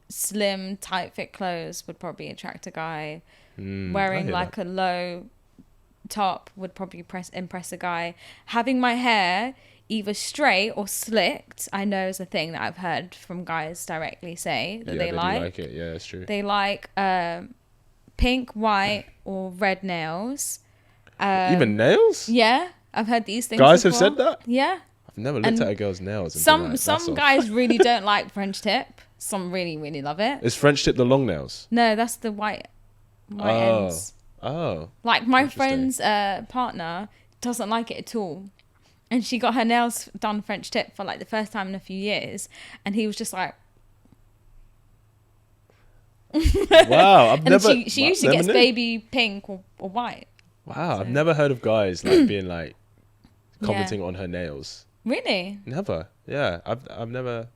slim, tight fit clothes would probably attract a guy. Wearing like a low top would probably impress a guy. Having my hair either straight or slicked, I know is a thing that I've heard from guys directly say that they like it. Yeah, it's true. They like pink, white, or red nails. Even nails? Yeah, I've heard these things. Guys before. have said that? Yeah. I've never looked at a girl's nails. And Some guys really don't like French tip. Some really, really love it. Is French tip the long nails? No, that's the white ends. Oh. Like my friend's partner doesn't like it at all. And she got her nails done French tip for like the first time in a few years. And he was just like... Wow. She usually gets baby pink or white. Wow. So. I've never heard of guys like being like commenting on her nails. Really? Never. Yeah. I've never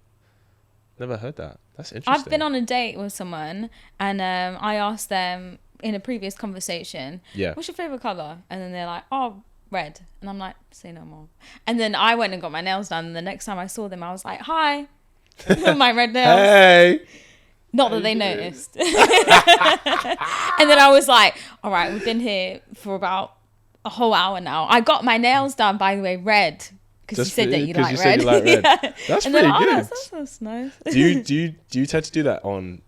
heard that. That's interesting. I've been on a date with someone and I asked them in a previous conversation, what's your favorite color? And then they're like, oh, red. And I'm like, say no more. And then I went and got my nails done. And the next time I saw them, I was like, hi. My red nails. Hey. Not that they noticed. And then I was like, all right, we've been here for about a whole hour now. I got my nails done, by the way, red. Because you said that you like red. Yeah. That's and pretty then, good. That's nice. Do you tend to do that on,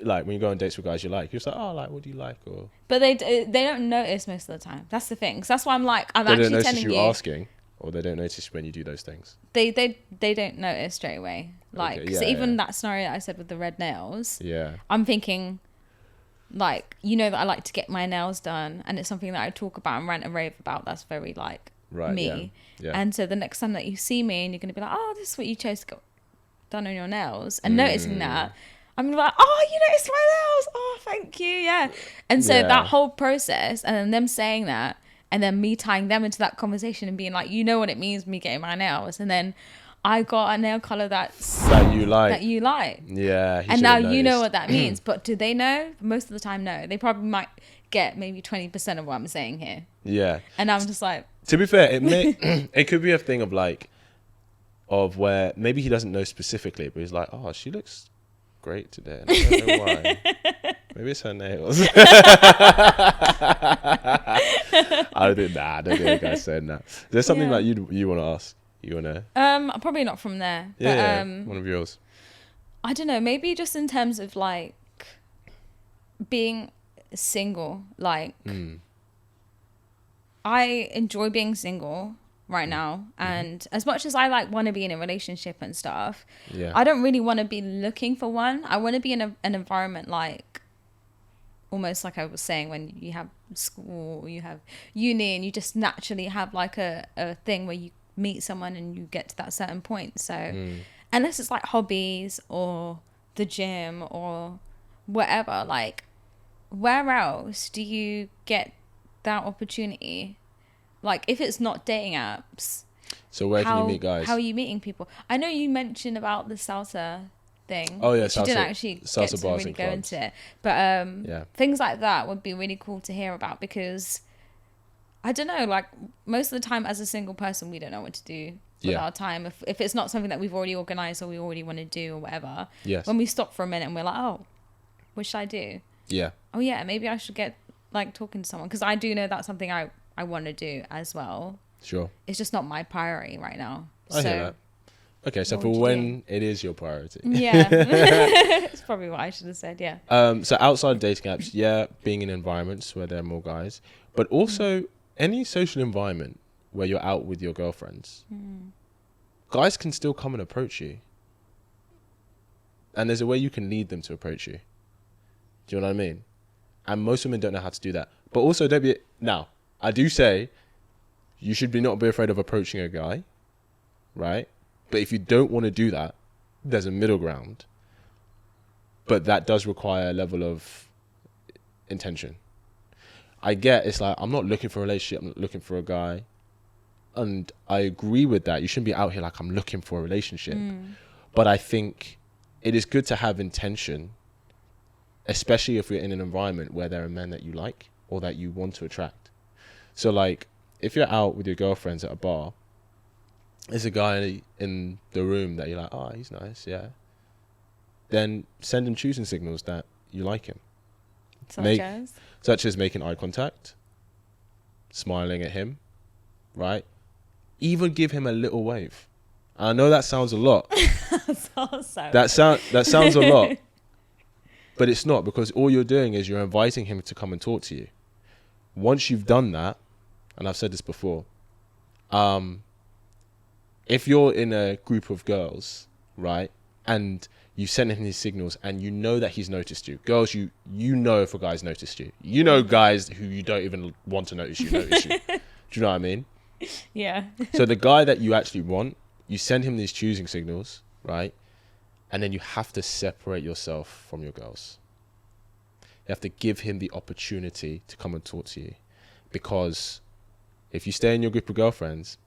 like, when you go on dates with guys you like? You're just like, oh, like, what do you like? Or but they don't notice most of the time. That's the thing. So that's why I'm like, I'm actually telling you. They don't notice you asking, or they don't notice when you do those things. They don't notice straight away. Like, okay, so even that scenario that I said with the red nails. Yeah. I'm thinking, like, you know that I like to get my nails done, and it's something that I talk about and rant and rave about. That's very like me. Yeah. And so the next time that you see me and you're gonna be like, oh, this is what you chose to get done on your nails, and noticing that, I'm gonna be like, oh, you noticed my nails. Oh, thank you. Yeah. And so that whole process, and then them saying that, and then me tying them into that conversation and being like, you know what it means me getting my nails, and then I got a nail color that you like. Yeah. And now you know what that means. But do they know? Most of the time, no. They probably might get maybe 20% of what I'm saying here. Yeah. And I'm just like, to be fair, it could be a thing of like, of where maybe he doesn't know specifically, but he's like, oh, she looks great today. And I don't know why. Maybe it's her nails. I don't think the guy said that. There's something like you want to ask. You want to? Probably not from there. Yeah, but, one of yours. I don't know. Maybe just in terms of like being single. Like, I enjoy being single right now, and as much as I like want to be in a relationship and stuff, I don't really want to be looking for one. I want to be in an environment like, almost like I was saying, when you have school, you have uni, and you just naturally have like a thing where you meet someone and you get to that certain point. So unless it's like hobbies or the gym or whatever, like, where else do you get that opportunity? Like, if it's not dating apps. So where can you meet guys? How are you meeting people? I know you mentioned about the salsa thing. Oh yeah, salsa. You didn't actually get to really go into it. But things like that would be really cool to hear about, because I don't know, like, most of the time as a single person, we don't know what to do with our time. If it's not something that we've already organized or we already want to do or whatever. Yes. When we stop for a minute and we're like, oh, what should I do? Yeah. Oh yeah, maybe I should get like talking to someone, because I do know that's something I want to do as well. Sure. It's just not my priority right now. I hear that. Okay, so for when it is your priority. Yeah. It's probably what I should have said, yeah. So outside dating apps, being in environments where there are more guys, but also any social environment where you're out with your girlfriends, guys can still come and approach you. And there's a way you can lead them to approach you. Do you know what I mean? And most women don't know how to do that. But also, now, I do say you should not be afraid of approaching a guy, right? But if you don't want to do that, there's a middle ground. But that does require a level of intention. I get it's like, I'm not looking for a relationship, I'm not looking for a guy. And I agree with that. You shouldn't be out here like, I'm looking for a relationship. But I think it is good to have intention, especially if you're in an environment where there are men that you like or that you want to attract. So like, if you're out with your girlfriends at a bar, there's a guy in the room that you're like, oh, he's nice, yeah. Then send him choosing signals that you like him. Such as making eye contact, smiling at him, right? Even give him a little wave. I know that sounds a lot. That sounds a lot. But it's not, because all you're doing is you're inviting him to come and talk to you. Once you've done that, and I've said this before, if you're in a group of girls, right, and you send him these signals and you know that he's noticed you. Girls, you know if a guy's noticed you. You know guys who you don't even want to notice you. Do you know what I mean? Yeah. So the guy that you actually want, you send him these choosing signals, right? And then you have to separate yourself from your girls. You have to give him the opportunity to come and talk to you. Because if you stay in your group of girlfriends,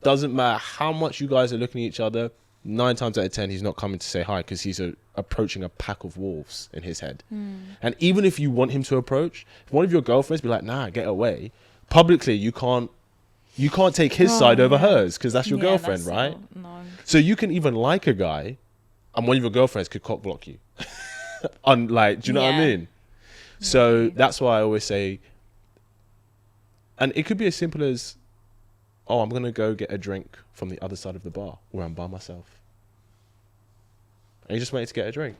doesn't matter how much you guys are looking at each other, 9 times out of 10, he's not coming to say hi, because he's approaching a pack of wolves in his head. And even if you want him to approach, if one of your girlfriends be like, nah, get away, publicly you can't take his side over hers, because that's your girlfriend, right? So you can even like a guy, and one of your girlfriends could cock block you. Do you know what I mean? So that's why I always say, and it could be as simple as, oh, I'm going to go get a drink from the other side of the bar where I'm by myself. And you just waiting to get a drink.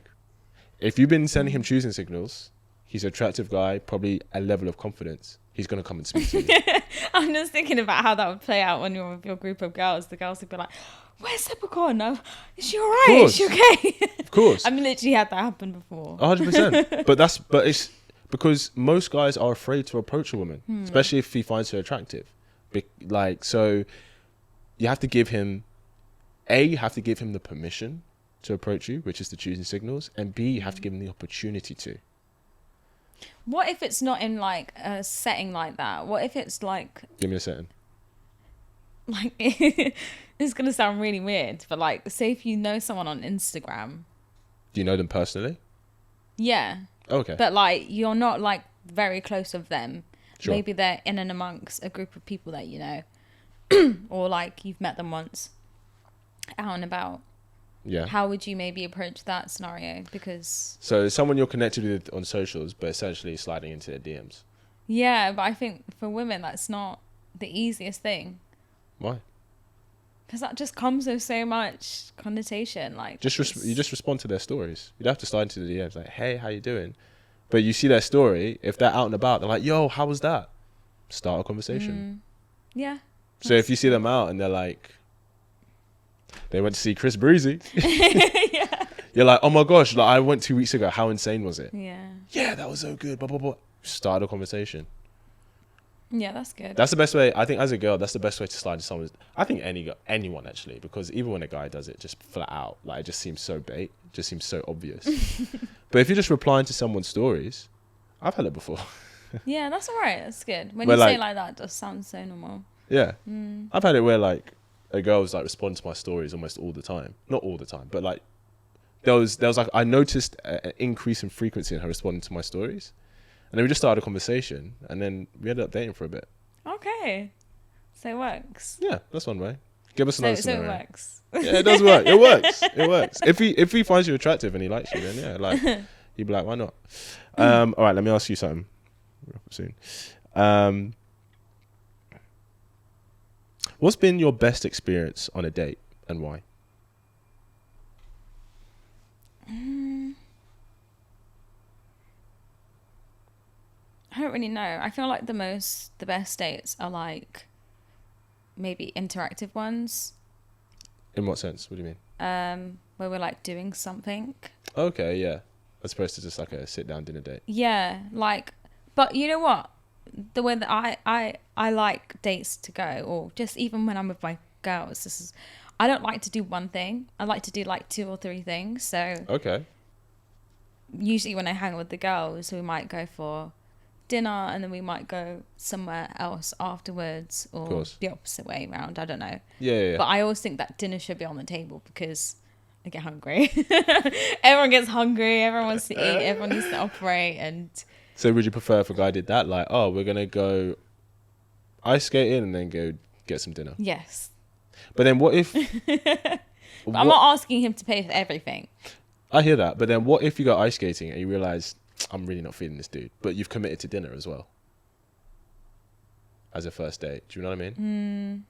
If you've been sending him choosing signals, he's an attractive guy, probably a level of confidence. He's going to come and speak to you. I'm just thinking about how that would play out when you're with your group of girls. The girls would be like, where's Zeba gone? Is she all right? Is she okay? Of course. I've literally had that happen before. 100%. But it's because most guys are afraid to approach a woman, especially if he finds her attractive. So you have to give him, you have to give him the permission to approach you, which is the choosing signals, and B, you have to give him the opportunity to. What if it's not in like a setting like that? What if it's like Give me a setting. this is gonna sound really weird, but like, say if you know someone on Instagram. Do you know them personally? Yeah. Okay. But like, you're not like very close with them. Sure. Maybe they're in and amongst a group of people that you know, or like you've met them once, out and about. Yeah. How would you maybe approach that scenario? Because So someone you're connected with on socials, but essentially sliding into their DMs. yeah, but I think for women that's not the easiest thing. Why? Because that just comes with so much connotation. Like, You just respond to their stories. You don't have to slide into the DMs like, hey, how you doing? But you see their story. If they're out and about, they're like, yo, how was that? Start a conversation. Yeah. So if you see them out and they're like, they went to see Chris Breezy. Yeah. You're like, oh my gosh, like I went 2 weeks ago. How insane was it? Yeah. Yeah, that was so good. Blah, blah, blah. Start a conversation. Yeah, that's good. That's the best way. I think as a girl, that's the best way to slide into someone's. I think anyone actually, because even when a guy does it, just flat out, like it just seems so bait, just seems so obvious. But if you're just replying to someone's stories, I've had it before. Yeah, that's all right. That's good. When But you say like- it like that, it does sound so normal. Yeah, I've had it where like a girl's like responding to my stories almost all the time. Not all the time, but like there was like I noticed an increase in frequency in her responding to my stories, and then we just started a conversation, and then we ended up dating for a bit. Okay. So it works. Yeah, that's one way. Give us another So it scenario. works. Yeah, it does work. It works. It works. If he finds you attractive and he likes you, then yeah, like he'd be like, why not? All right, let me ask you something. We're up soon. What's been your best experience on a date and why? I don't really know. I feel like the best dates are like maybe interactive ones, In what sense? What do you mean? where we're like doing something. Okay, yeah. As opposed to just like a sit down dinner date. Yeah, like, but you know what? The way that I like dates to go, or just even when I'm with my girls, I don't like to do one thing. I like to do like 2 or 3 things. So Okay. usually when I hang with the girls, we might go for dinner and then we might go somewhere else afterwards, or course. the opposite way around. I don't know. Yeah. But I always think that dinner should be on the table because I get hungry. Everyone gets hungry. Everyone wants to eat. Everyone needs to operate. And So would you prefer if a guy did that? Like, oh, we're going to go ice skating and then go get some dinner. yes. But then what if... But I'm not asking him to pay for everything. I hear that. But then what if you go ice skating and you realise, I'm really not feeling this dude, but you've committed to dinner as well? As a first date. Do you know what I mean?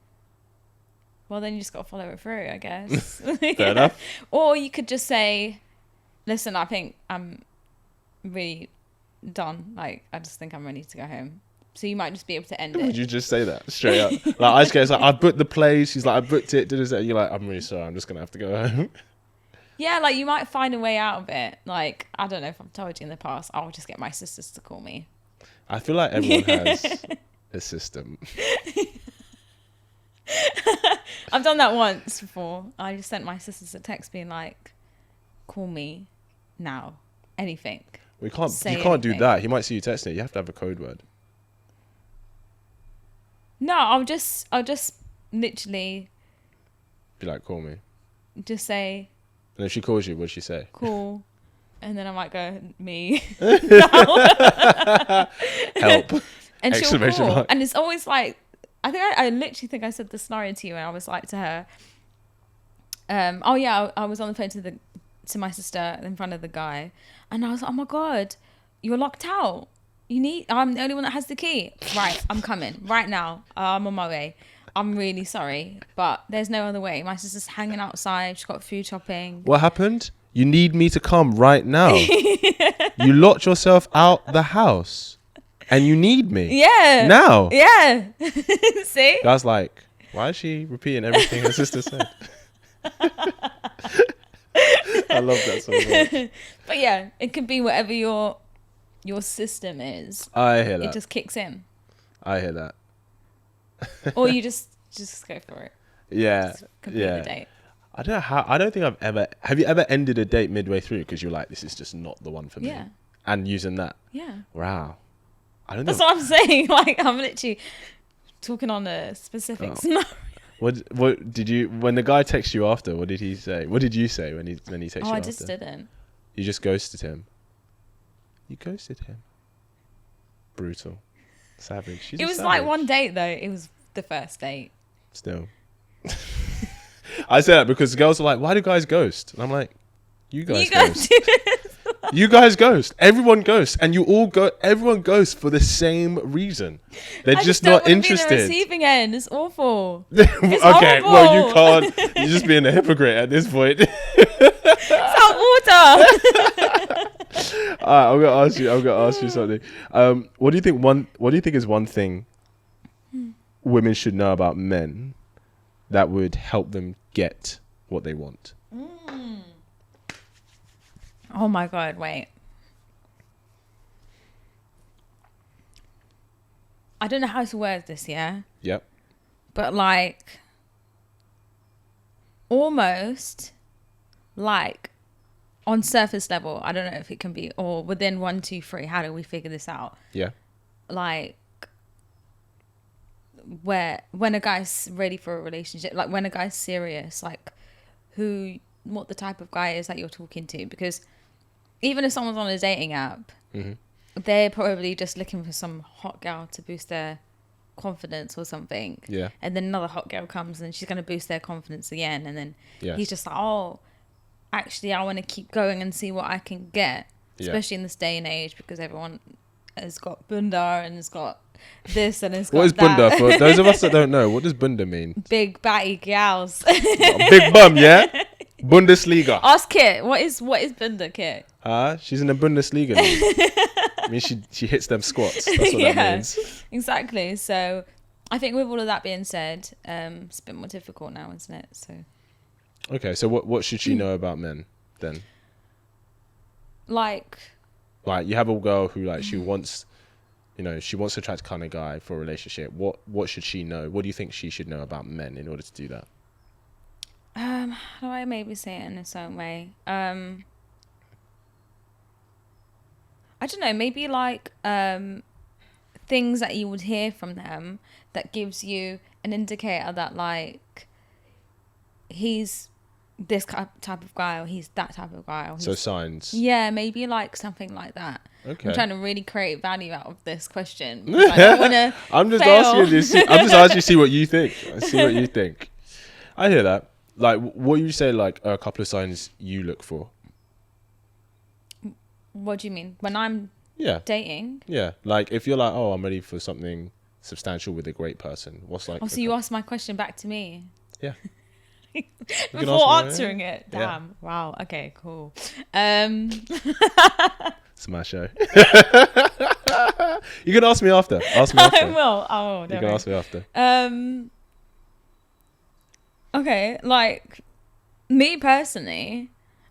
Well, then you just got to follow it through, I guess. Fair enough. Or you could just say, listen, I think I'm really done. Like, I just think I'm ready to go home. So you might just be able to end Would it. you just say that straight up? Like ice skating's like, I booked the place. She's like, I booked it. You're like, I'm really sorry. I'm just going to have to go home. Yeah, like you might find a way out of it. Like, I don't know if I've told you in the past, I'll just get my sisters to call me. I feel like everyone has a system. I've done that once before. I just sent my sisters a text being like, call me now. Anything. You can't do anything. that. He might see you texting it. You have to have a code word. No, I'll just literally Be like, call me. just say, And if she calls you, what'd she say? call. And then I might go, me. Help. And she'll Exclamation call. mark. And it's always like, I literally think I said the scenario to you and I was like to her, oh yeah, I was on the phone to my sister in front of the guy. And I was like, oh my God, you're locked out. I'm the only one that has the key. Right, I'm coming right now. I'm on my way. I'm really sorry, but there's no other way. My sister's hanging outside. She's got food shopping. What happened? You need me to come right now. You locked yourself out the house. And you need me. Yeah. Now. Yeah. See? Guy's like, why is she repeating everything her sister said? I love that so much. But yeah, it could be whatever your system is. I hear that. It just kicks in. I hear that. Or you just go for it. Yeah. Just complete the date. I don't know how. I don't think I've ever. Have you ever ended a date midway through because you're like, this is just not the one for me? Yeah. and using that. Yeah. Wow. I don't That's know. what I'm saying. Like, I'm literally talking on a specific scenario. What did you, when the guy texted you after, what did he say? What did you say when he texted you after? I just didn't. You just ghosted him. You ghosted him. Brutal. Savage. It was like one date, though. It was the first date. Still. I say that because girls are like, why do guys ghost? And I'm like, you guys ghost. You guys ghost. Everyone ghosts. And you all go. Everyone ghosts for the same reason. They're just not interested. Be the receiving end. It's awful. It's okay, horrible. Well, you can't. You're just being a hypocrite at this point. Salt water. Alright, I'm gonna ask you something. What do you think is one thing women should know about men that would help them get what they want? Oh my God, wait. I don't know how to word this, yeah? Yep. But like, almost like on surface level, I don't know if it can be, or within 1, 2, 3, how do we figure this out? Yeah. Like, when a guy's ready for a relationship, like when a guy's serious, like what the type of guy is that you're talking to, because even if someone's on a dating app, they're probably just looking for some hot girl to boost their confidence or something. Yeah. And then another hot girl comes and she's going to boost their confidence again. And then he's just like, oh, actually, I want to keep going and see what I can get. Especially in this day and age, because everyone has got bunda and has got this and has got What is that. bunda? For those of us that don't know, what does bunda mean? Big batty gals. Big bum, yeah? Bundesliga. Ask Kit. What is bunda, Kit? She's in the Bundesliga. I mean, she hits them squats. That's what that means. Exactly. So I think with all of that being said, it's a bit more difficult now, isn't it? So. Okay, so what should she know about men then? Like you have a girl who like she wants to try to kind of guy for a relationship. What should she know? What do you think she should know about men in order to do that? How do I maybe say it in a certain way? I don't know, maybe like things that you would hear from them that gives you an indicator that like he's this type of guy or he's that type of guy. Or so signs. Yeah, maybe like something like that. Okay. I'm trying to really create value out of this question. I don't want to I'm just asking you to see what you think. See what you think. I hear that. Like, what you say, like a couple of signs you look for. What do you mean? When I'm dating? Yeah. Like, if you're like, oh, I'm ready for something substantial with a great person. What's like... Oh, so you asked my question back to me? Yeah. Before answering it? Damn. Yeah. Wow. Okay, cool. It's my show. You can ask me after. I will. Oh, you can ask me after. Okay, like, me personally,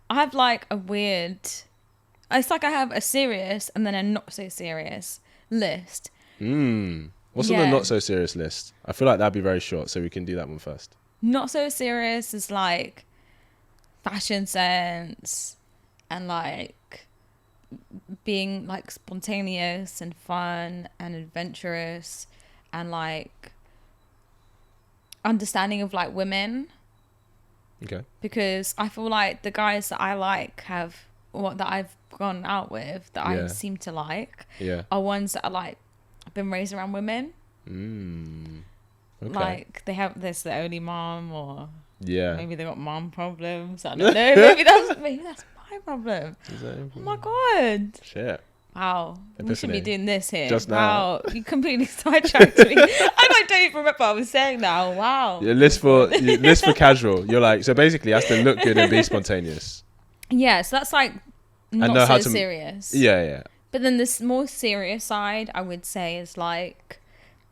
I have like a weird... It's like I have a serious and then a not so serious list. What's on the not so serious list? I feel like that'd be very short, so we can do that one first. Not so serious is like fashion sense and like being like spontaneous and fun and adventurous and like understanding of like women. Okay. Because I feel like the guys that I like have that I've gone out with that I seem to like are ones that are like I've been raised around women. Okay. Like there's the only mom, or maybe they got mom problems. I don't know. maybe that's my problem. Oh my God. Shit. Wow. Epiphany. We should be doing this here. Just now. Wow. You completely sidetracked me. I don't even remember what I was saying now. Wow. List for casual. You're like, so basically it has to look good and be spontaneous. Yeah, so that's like not so serious. Yeah. But then this more serious side, I would say, is like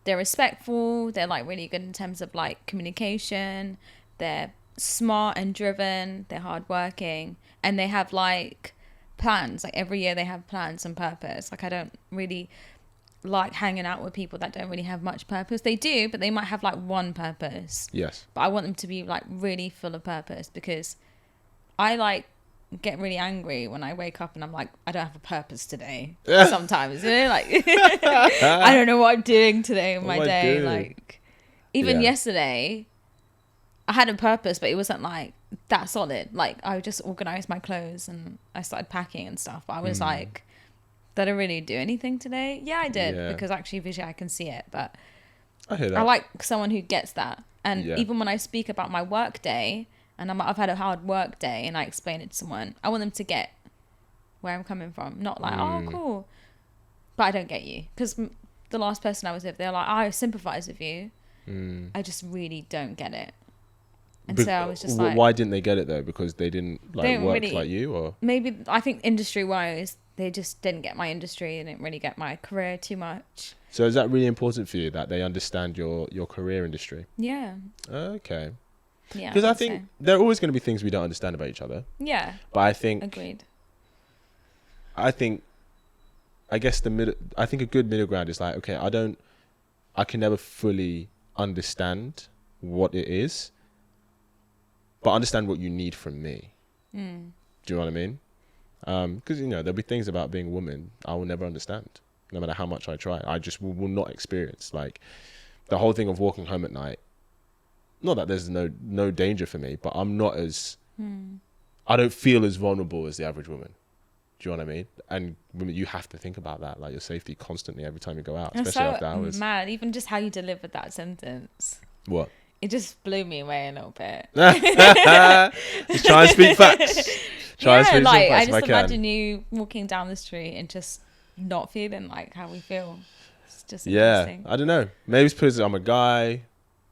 they're respectful. They're like really good in terms of like communication. They're smart and driven. They're hardworking, and they have like plans. Like every year they have plans and purpose. Like I don't really like hanging out with people that don't really have much purpose. They do, but they might have like one purpose. Yes. But I want them to be like really full of purpose, because I like get really angry when I wake up and I'm like, I don't have a purpose today. Sometimes, like I don't know what I'm doing today in my day. Like even yesterday, I had a purpose, but it wasn't like that solid. Like I just organized my clothes and I started packing and stuff. But I was like, did I really do anything today? Yeah, I did, because actually visually I can see it. But I hear that. I like someone who gets that. And even when I speak about my work day and I've had a hard work day and I explain it to someone, I want them to get where I'm coming from. Not like, oh, cool. But I don't get you. Because the last person I was with, they're like, I sympathize with you. I just really don't get it. And so I was just like, why didn't they get it though? Because they didn't like work really, like you, or maybe I think industry wise they just didn't get my industry and didn't really get my career too much. So is that really important for you that they understand your career industry? Yeah. Okay. Yeah. Because I think there are always going to be things we don't understand about each other. Yeah. But I think agreed. I guess I think a good middle ground is like, okay, I can never fully understand what it is, but understand what you need from me. Do you know what I mean? Because, there'll be things about being a woman I will never understand, no matter how much I try. I just will not experience. Like, the whole thing of walking home at night, not that there's no danger for me, but I'm not as... I don't feel as vulnerable as the average woman. Do you know what I mean? And women, you have to think about that, like your safety constantly every time you go out, especially after hours. Mad, even just how you delivered that sentence. What? It just blew me away a little bit. Just try and speak facts. I just imagine you walking down the street and just not feeling like how we feel. It's just interesting. I don't know. Maybe it's because I'm a guy.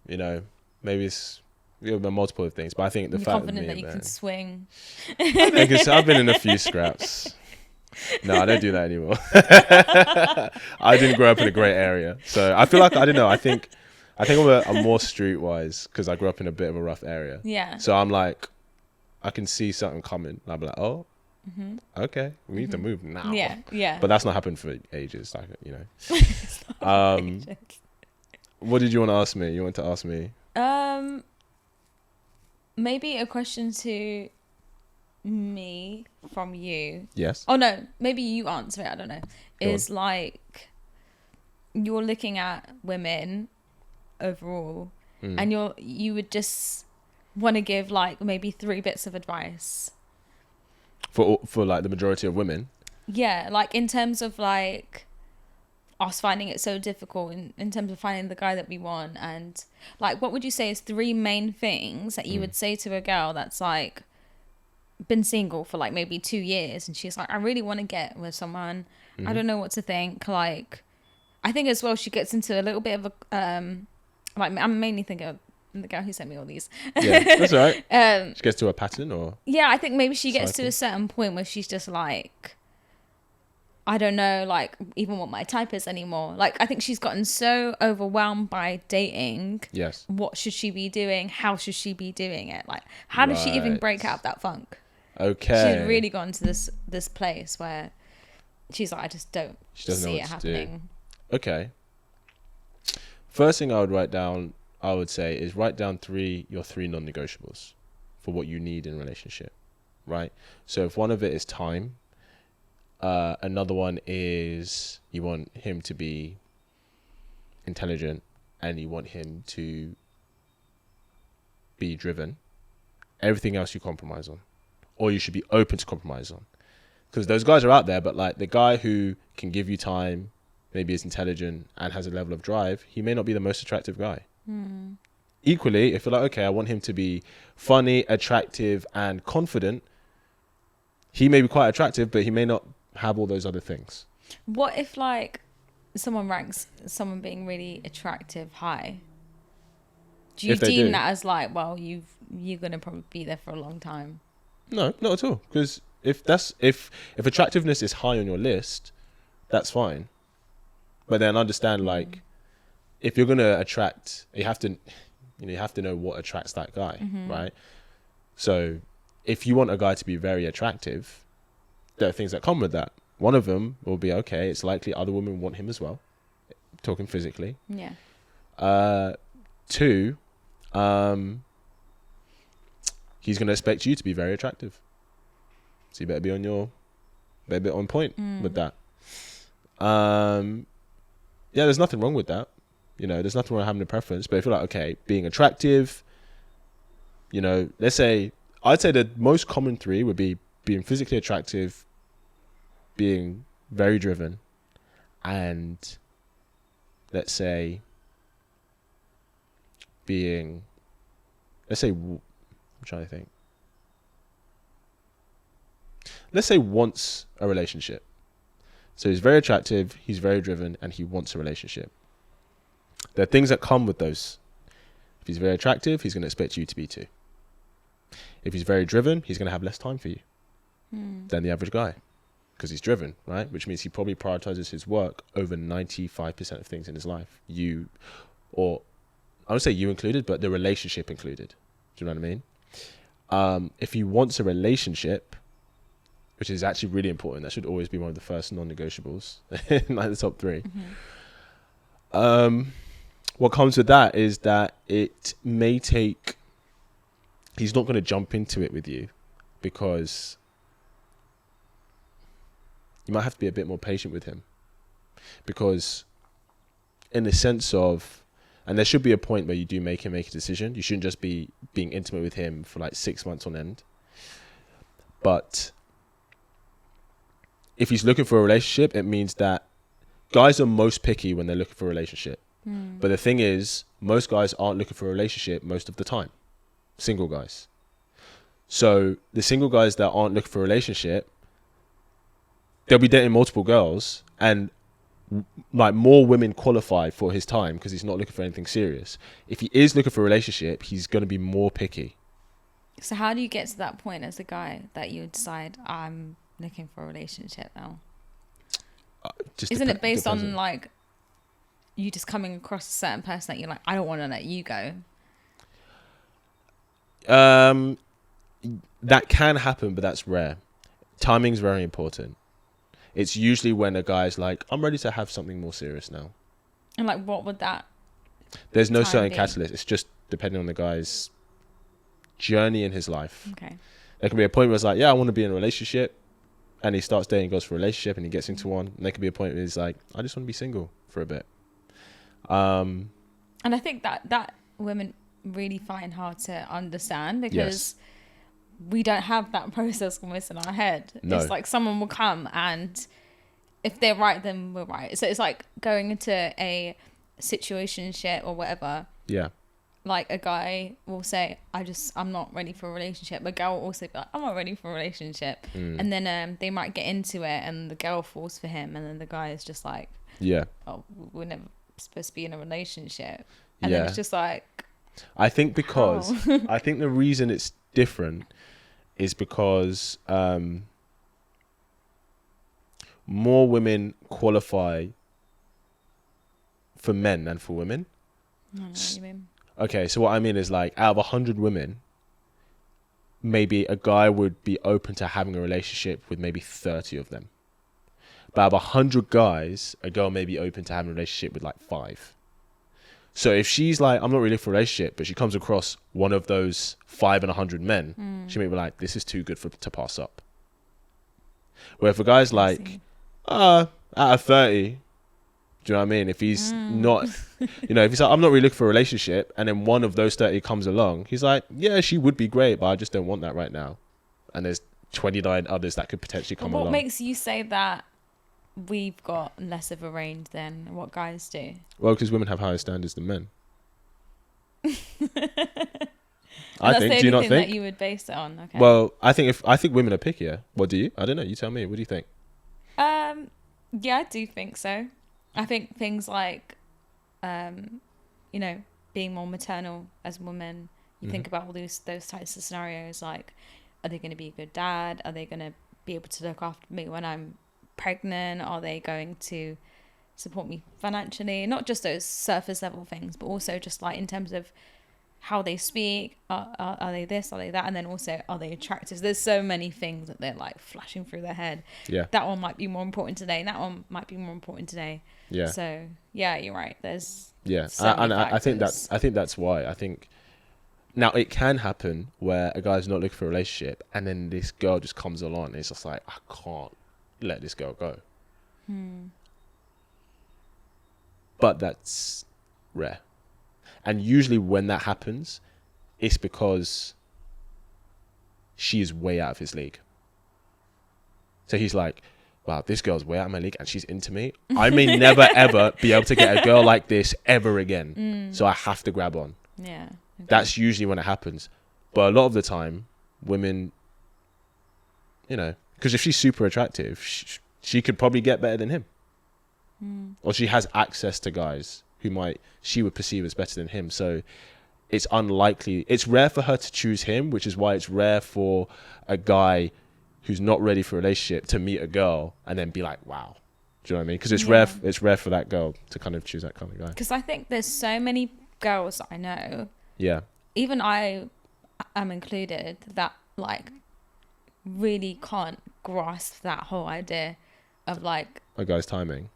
Maybe it's multiple of things. But I think the You're fact confident that you can swing. I've been in a few scraps. No, I don't do that anymore. I didn't grow up in a great area, so I feel like I don't know. I think I'm more streetwise because I grew up in a bit of a rough area. Yeah. So I'm like, I can see something coming. And I'll be like, oh, okay, we need to move now. Yeah, yeah. But that's not happened for ages. Like, What did you want to ask me? You want to ask me? Maybe a question to me from you. Yes. Oh no, maybe you answer it. I don't know. Is like you're looking at women overall, and you would just want to give like maybe 3 bits of advice for like the majority of women. Yeah, like in terms of like us finding it so difficult in terms of finding the guy that we want, and like what would you say is 3 main things that you would say to a girl that's like been single for like maybe 2 years and she's like, I really want to get with someone, I don't know what to think. Like I think as well she gets into a little bit of a like I'm mainly thinking of the girl who sent me all these. Yeah, that's all right. She gets to a pattern, or yeah, I think maybe she gets to a certain point where she's just like, I don't know, like even what my type is anymore. Like I think she's gotten so overwhelmed by dating. Yes. What should she be doing? How should she be doing it? Like how does she even break out of that funk? Okay. She's really gone to this place where she's like, I just don't see it happening. Okay. First thing I would say is write down your 3 non-negotiables for what you need in a relationship, right? So if one of it is time, another one is you want him to be intelligent and you want him to be driven. Everything else you compromise on, or you should be open to compromise on, because those guys are out there. But like the guy who can give you time, maybe is intelligent and has a level of drive, he may not be the most attractive guy. Equally, if you're like, okay, I want him to be funny, attractive and confident, he may be quite attractive, but he may not have all those other things. What if like someone ranks someone being really attractive high? Do you deem that as like, well, you're gonna probably be there for a long time? No, not at all. Because if attractiveness is high on your list, that's fine. But then understand, like, if you're gonna attract, you have to know what attracts that guy, right? So if you want a guy to be very attractive, there are things that come with that. One of them will be, okay, it's likely other women want him as well, talking physically. Yeah. 2, he's going to expect you to be very attractive. So you better be on point with that. Yeah, there's nothing wrong with that. You know, there's nothing wrong with having a preference. But if you're like, okay, being attractive, you know, I'd say the most common three would be being physically attractive, being very driven, and let's say I'm trying to think. Let's say wants a relationship. So he's very attractive, he's very driven, and he wants a relationship. There are things that come with those. If he's very attractive, he's going to expect you to be too. If he's very driven, he's going to have less time for you than the average guy, because he's driven, right? Which means he probably prioritizes his work over 95% of things in his life. I would say you included, but the relationship included. Do you know what I mean? If he wants a relationship, which is actually really important, that should always be one of the first non-negotiables in like the top three. What comes with that is that it may take, he's not going to jump into it with you, because you might have to be a bit more patient with him, because in the sense of, and there should be a point where you do make a decision. You shouldn't just be being intimate with him for like 6 months on end. But if he's looking for a relationship, it means that guys are most picky when they're looking for a relationship. But the thing is, most guys aren't looking for a relationship most of the time. Single guys. So the single guys that aren't looking for a relationship, they'll be dating multiple girls, and like more women qualify for his time because he's not looking for anything serious. If he is looking for a relationship, he's going to be more picky. So how do you get to that point as a guy that you decide, I'm looking for a relationship now? Isn't it based on like you just coming across a certain person that you're like, I don't want to let you go? That can happen, but that's rare. Timing's very important. It's usually when a guy's like, I'm ready to have something more serious now. And like, what would that? There's no certain catalyst. It's just depending on the guy's journey in his life. Okay. There can be a point where it's like, yeah, I want to be in a relationship, and he starts dating, goes for a relationship, and he gets into one. And there can be a point where he's like, I just want to be single for a bit. And I think that women really find hard to understand, because we don't have that process almost in our head. No. It's like someone will come, and if they're right, then we're right. So it's like going into a situationship or whatever. Yeah. Like a guy will say, I'm not ready for a relationship. A girl will also be like, I'm not ready for a relationship. And then they might get into it, and the girl falls for him, and then the guy is just like, yeah, oh, we're never supposed to be in a relationship. And then it's just like, I think because I think the reason it's different is because more women qualify for men than for women. I don't know what you mean. Okay, so what I mean is, like, out of 100 women, maybe a guy would be open to having a relationship with maybe 30 of them. But out of 100 guys, a girl may be open to having a relationship with like 5. So if she's like, I'm not really for a relationship, but she comes across one of those 5 and 100 men, she may be like, this is too good to pass up. Where if a guy's like, out of 30, do you know what I mean? If he's not, if he's like, I'm not really looking for a relationship, and then one of those 30 comes along, he's like, yeah, she would be great, but I just don't want that right now. And there's 29 others that could potentially come along. What makes you say that we've got less of a range than what guys do? Well, because women have higher standards than men. I think. Do you not think that you would base it on? Okay. Well, I think women are pickier. What do you? I don't know. You tell me. What do you think? Yeah, I do think so. I think things like, being more maternal as women. You think about all those types of scenarios. Like, are they going to be a good dad? Are they going to be able to look after me when I'm pregnant? Are they going to support me financially? Not just those surface level things, but also just like in terms of how they speak. Are they this? Are they that? And then also, are they attractive? There's so many things that they're like flashing through their head. Yeah. That one might be more important today, and that one might be more important today. Yeah. So yeah, you're right. There's and I think that's why. I think Now, it can happen where a guy's not looking for a relationship and then this girl just comes along and it's just like, I can't let this girl go. But that's rare. And usually when that happens, it's because she is way out of his league. So he's like, wow, this girl's way out of my league and she's into me. I may never, ever be able to get a girl like this ever again. So I have to grab on. Yeah. Okay. That's usually when it happens. But a lot of the time, women, you know, because if she's super attractive, she could probably get better than him. Or she has access to guys who she would perceive as better than him. So it's unlikely. It's rare for her to choose him, which is why it's rare for a guy who's not ready for a relationship to meet a girl and then be like, wow. Do you know what I mean? Because it's rare. It's rare for that girl to kind of choose that kind of guy. Because I think there's so many girls that I know. Yeah. Even I am included that like really can't grasp that whole idea of like a guy's timing.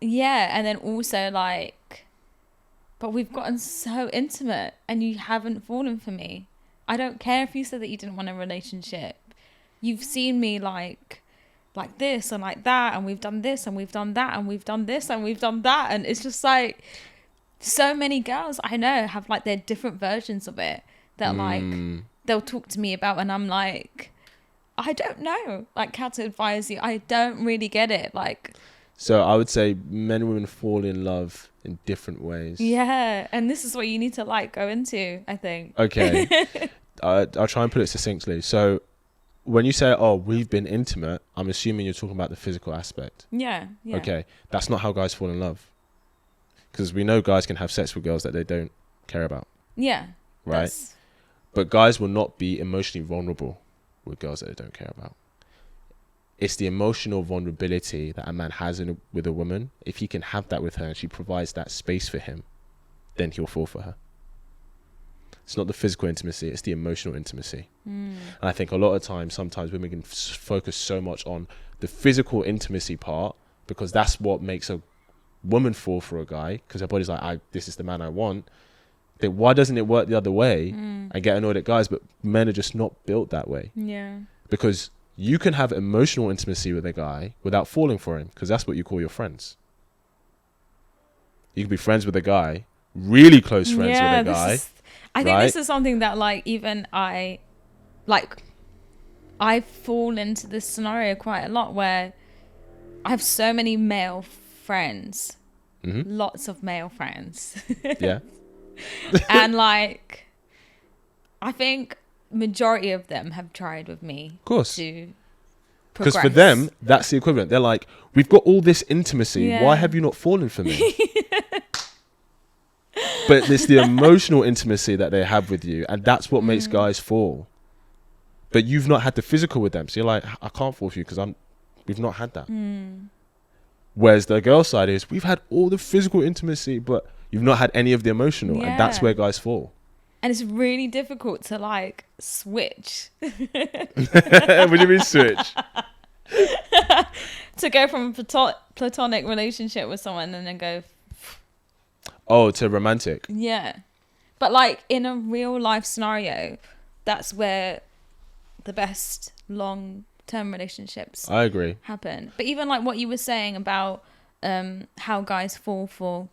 Yeah, and then also like, but we've gotten so intimate and you haven't fallen for me. I don't care if you said that you didn't want a relationship. You've seen me like this and like that, and we've done this and we've done that and we've done this and we've done that, and it's just like so many girls I know have like their different versions of it that like they'll talk to me about, and I'm like, I don't know like how to advise you. I don't really get it. Like, so I would say men and women fall in love in different ways. Yeah, and this is what you need to like go into, I think. Okay. I'll try and put it succinctly. So when you say, oh, we've been intimate, I'm assuming you're talking about the physical aspect. Yeah. Okay. That's not how guys fall in love. Because we know guys can have sex with girls that they don't care about. Yeah. Right? But guys will not be emotionally vulnerable with girls that they don't care about. It's the emotional vulnerability that a man has with a woman. If he can have that with her and she provides that space for him, then he'll fall for her. It's not the physical intimacy, it's the emotional intimacy. And I think a lot of times, sometimes women can focus so much on the physical intimacy part because that's what makes a woman fall for a guy, because her body's like, this is the man I want. Then why doesn't it work the other way? I get annoyed at guys, but men are just not built that way. Yeah. Because you can have emotional intimacy with a guy without falling for him, because that's what you call your friends. You can be friends with a guy, really close friends with a guy. I think this is something that like even I fall into this scenario quite a lot where I have so many male friends, lots of male friends. Yeah. And like, I think majority of them have tried with me. Of course. To because for them, that's the equivalent. They're like, we've got all this intimacy. Yeah. Why have you not fallen for me? But it's the emotional intimacy that they have with you, and that's what makes guys fall. But you've not had the physical with them, so you're like, I can't fall for you because we've not had that. Whereas the girl side is, we've had all the physical intimacy, but you've not had any of the emotional, and that's where guys fall. And it's really difficult to like switch. What do you mean switch? To go from a platonic relationship with someone and then go... Oh, to romantic. Yeah. But like in a real life scenario, that's where the best long-term relationships I agree happen. But even like what you were saying about how guys fall for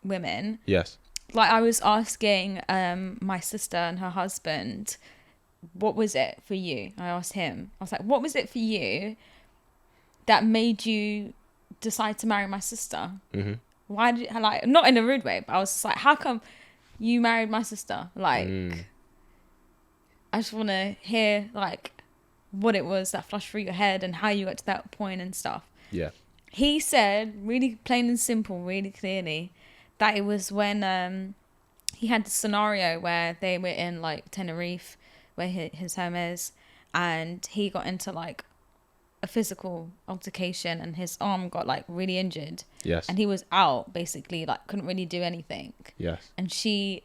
women. Yes. Like I was asking my sister and her husband, what was it for you? I asked him. I was like, what was it for you that made you decide to marry my sister? Why did you, like, not in a rude way, but I was just like, how come you married my sister? Like, I just want to hear like what it was that flashed through your head and how you got to that point and stuff. Yeah. He said really plain and simple, really clearly, that it was when he had the scenario where they were in like Tenerife, where his home is, and he got into like a physical altercation and his arm got like really injured. Yes. And he was out basically, like couldn't really do anything. Yes. And she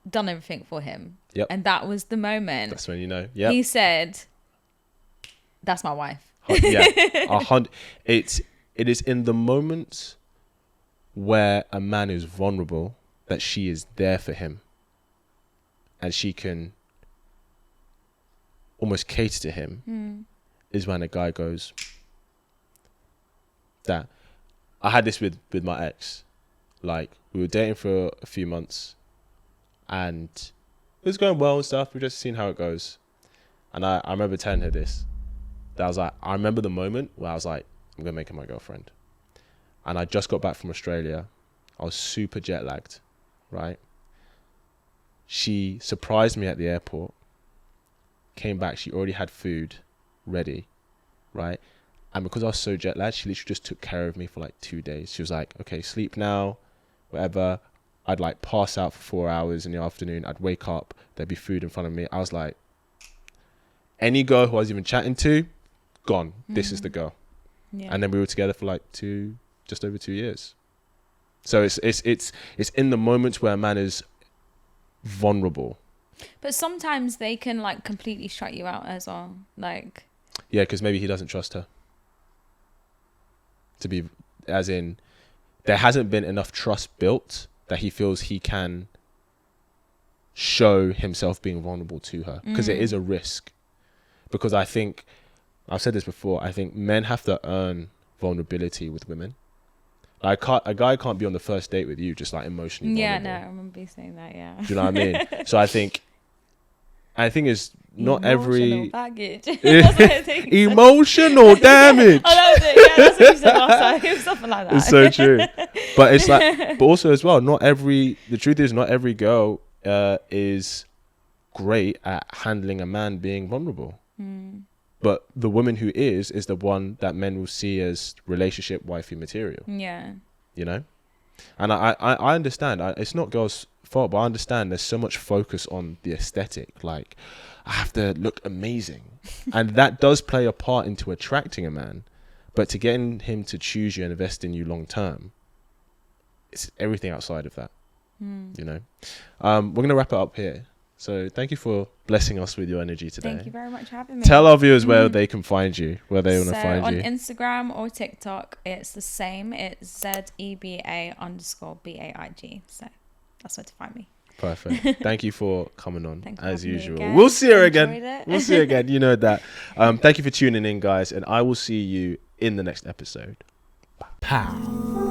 done everything for him. Yep. And that was the moment. That's when you know. Yeah. He said, "That's my wife." Yeah. It is in the moments where a man is vulnerable that she is there for him. and she can almost cater to him is when a guy goes, that I had this with my ex. Like, we were dating for a few months and it was going well and stuff. We just seen how it goes. And I remember telling her this. That I was like, I remember the moment where I was like, I'm going to make her my girlfriend. And I just got back from Australia. I was super jet lagged, right? She surprised me at the airport. Came back, she already had food ready, right? And because I was so jet lagged, she literally just took care of me for like 2 days. She was like, okay, sleep now, whatever. I'd like pass out for 4 hours in the afternoon. I'd wake up, there'd be food in front of me. I was like, any girl who I was even chatting to, gone. This is the girl. Yeah. And then we were together for like just over 2 years. So it's in the moments where a man is vulnerable. But sometimes they can like completely shut you out as well. Like, yeah, because maybe he doesn't trust her. To be, as in, there hasn't been enough trust built that he feels he can show himself being vulnerable to her, because it is a risk. Because I think, I've said this before, I think men have to earn vulnerability with women. Like, a guy can't be on the first date with you just like emotionally vulnerable. Yeah, no, I remember you saying that, yeah. Do you know what I mean? So I think it's not Emotional every... baggage. Emotional damage. Oh, that was it. Yeah, that's what you said last time. It was something like that. It's so true. But it's like, but also as well, the truth is not every girl is great at handling a man being vulnerable. But the woman who is the one that men will see as relationship wifey material. Yeah. You know? And I understand. It's not girls' fault, but I understand there's so much focus on the aesthetic. Like, I have to look amazing. And that does play a part into attracting a man. But to getting him to choose you and invest in you long term, it's everything outside of that. You know? We're going to wrap it up here. So thank you for blessing us with your energy today. Thank you very much for having me. Tell our viewers where they can find you, where they want to find you. On Instagram or TikTok, it's the same. It's ZEBA_BAIG. So that's where to find me. Perfect. Thank you for coming on, as usual. We'll see her again. We'll see her again. You know that. Thank you for tuning in, guys. And I will see you in the next episode. Pow.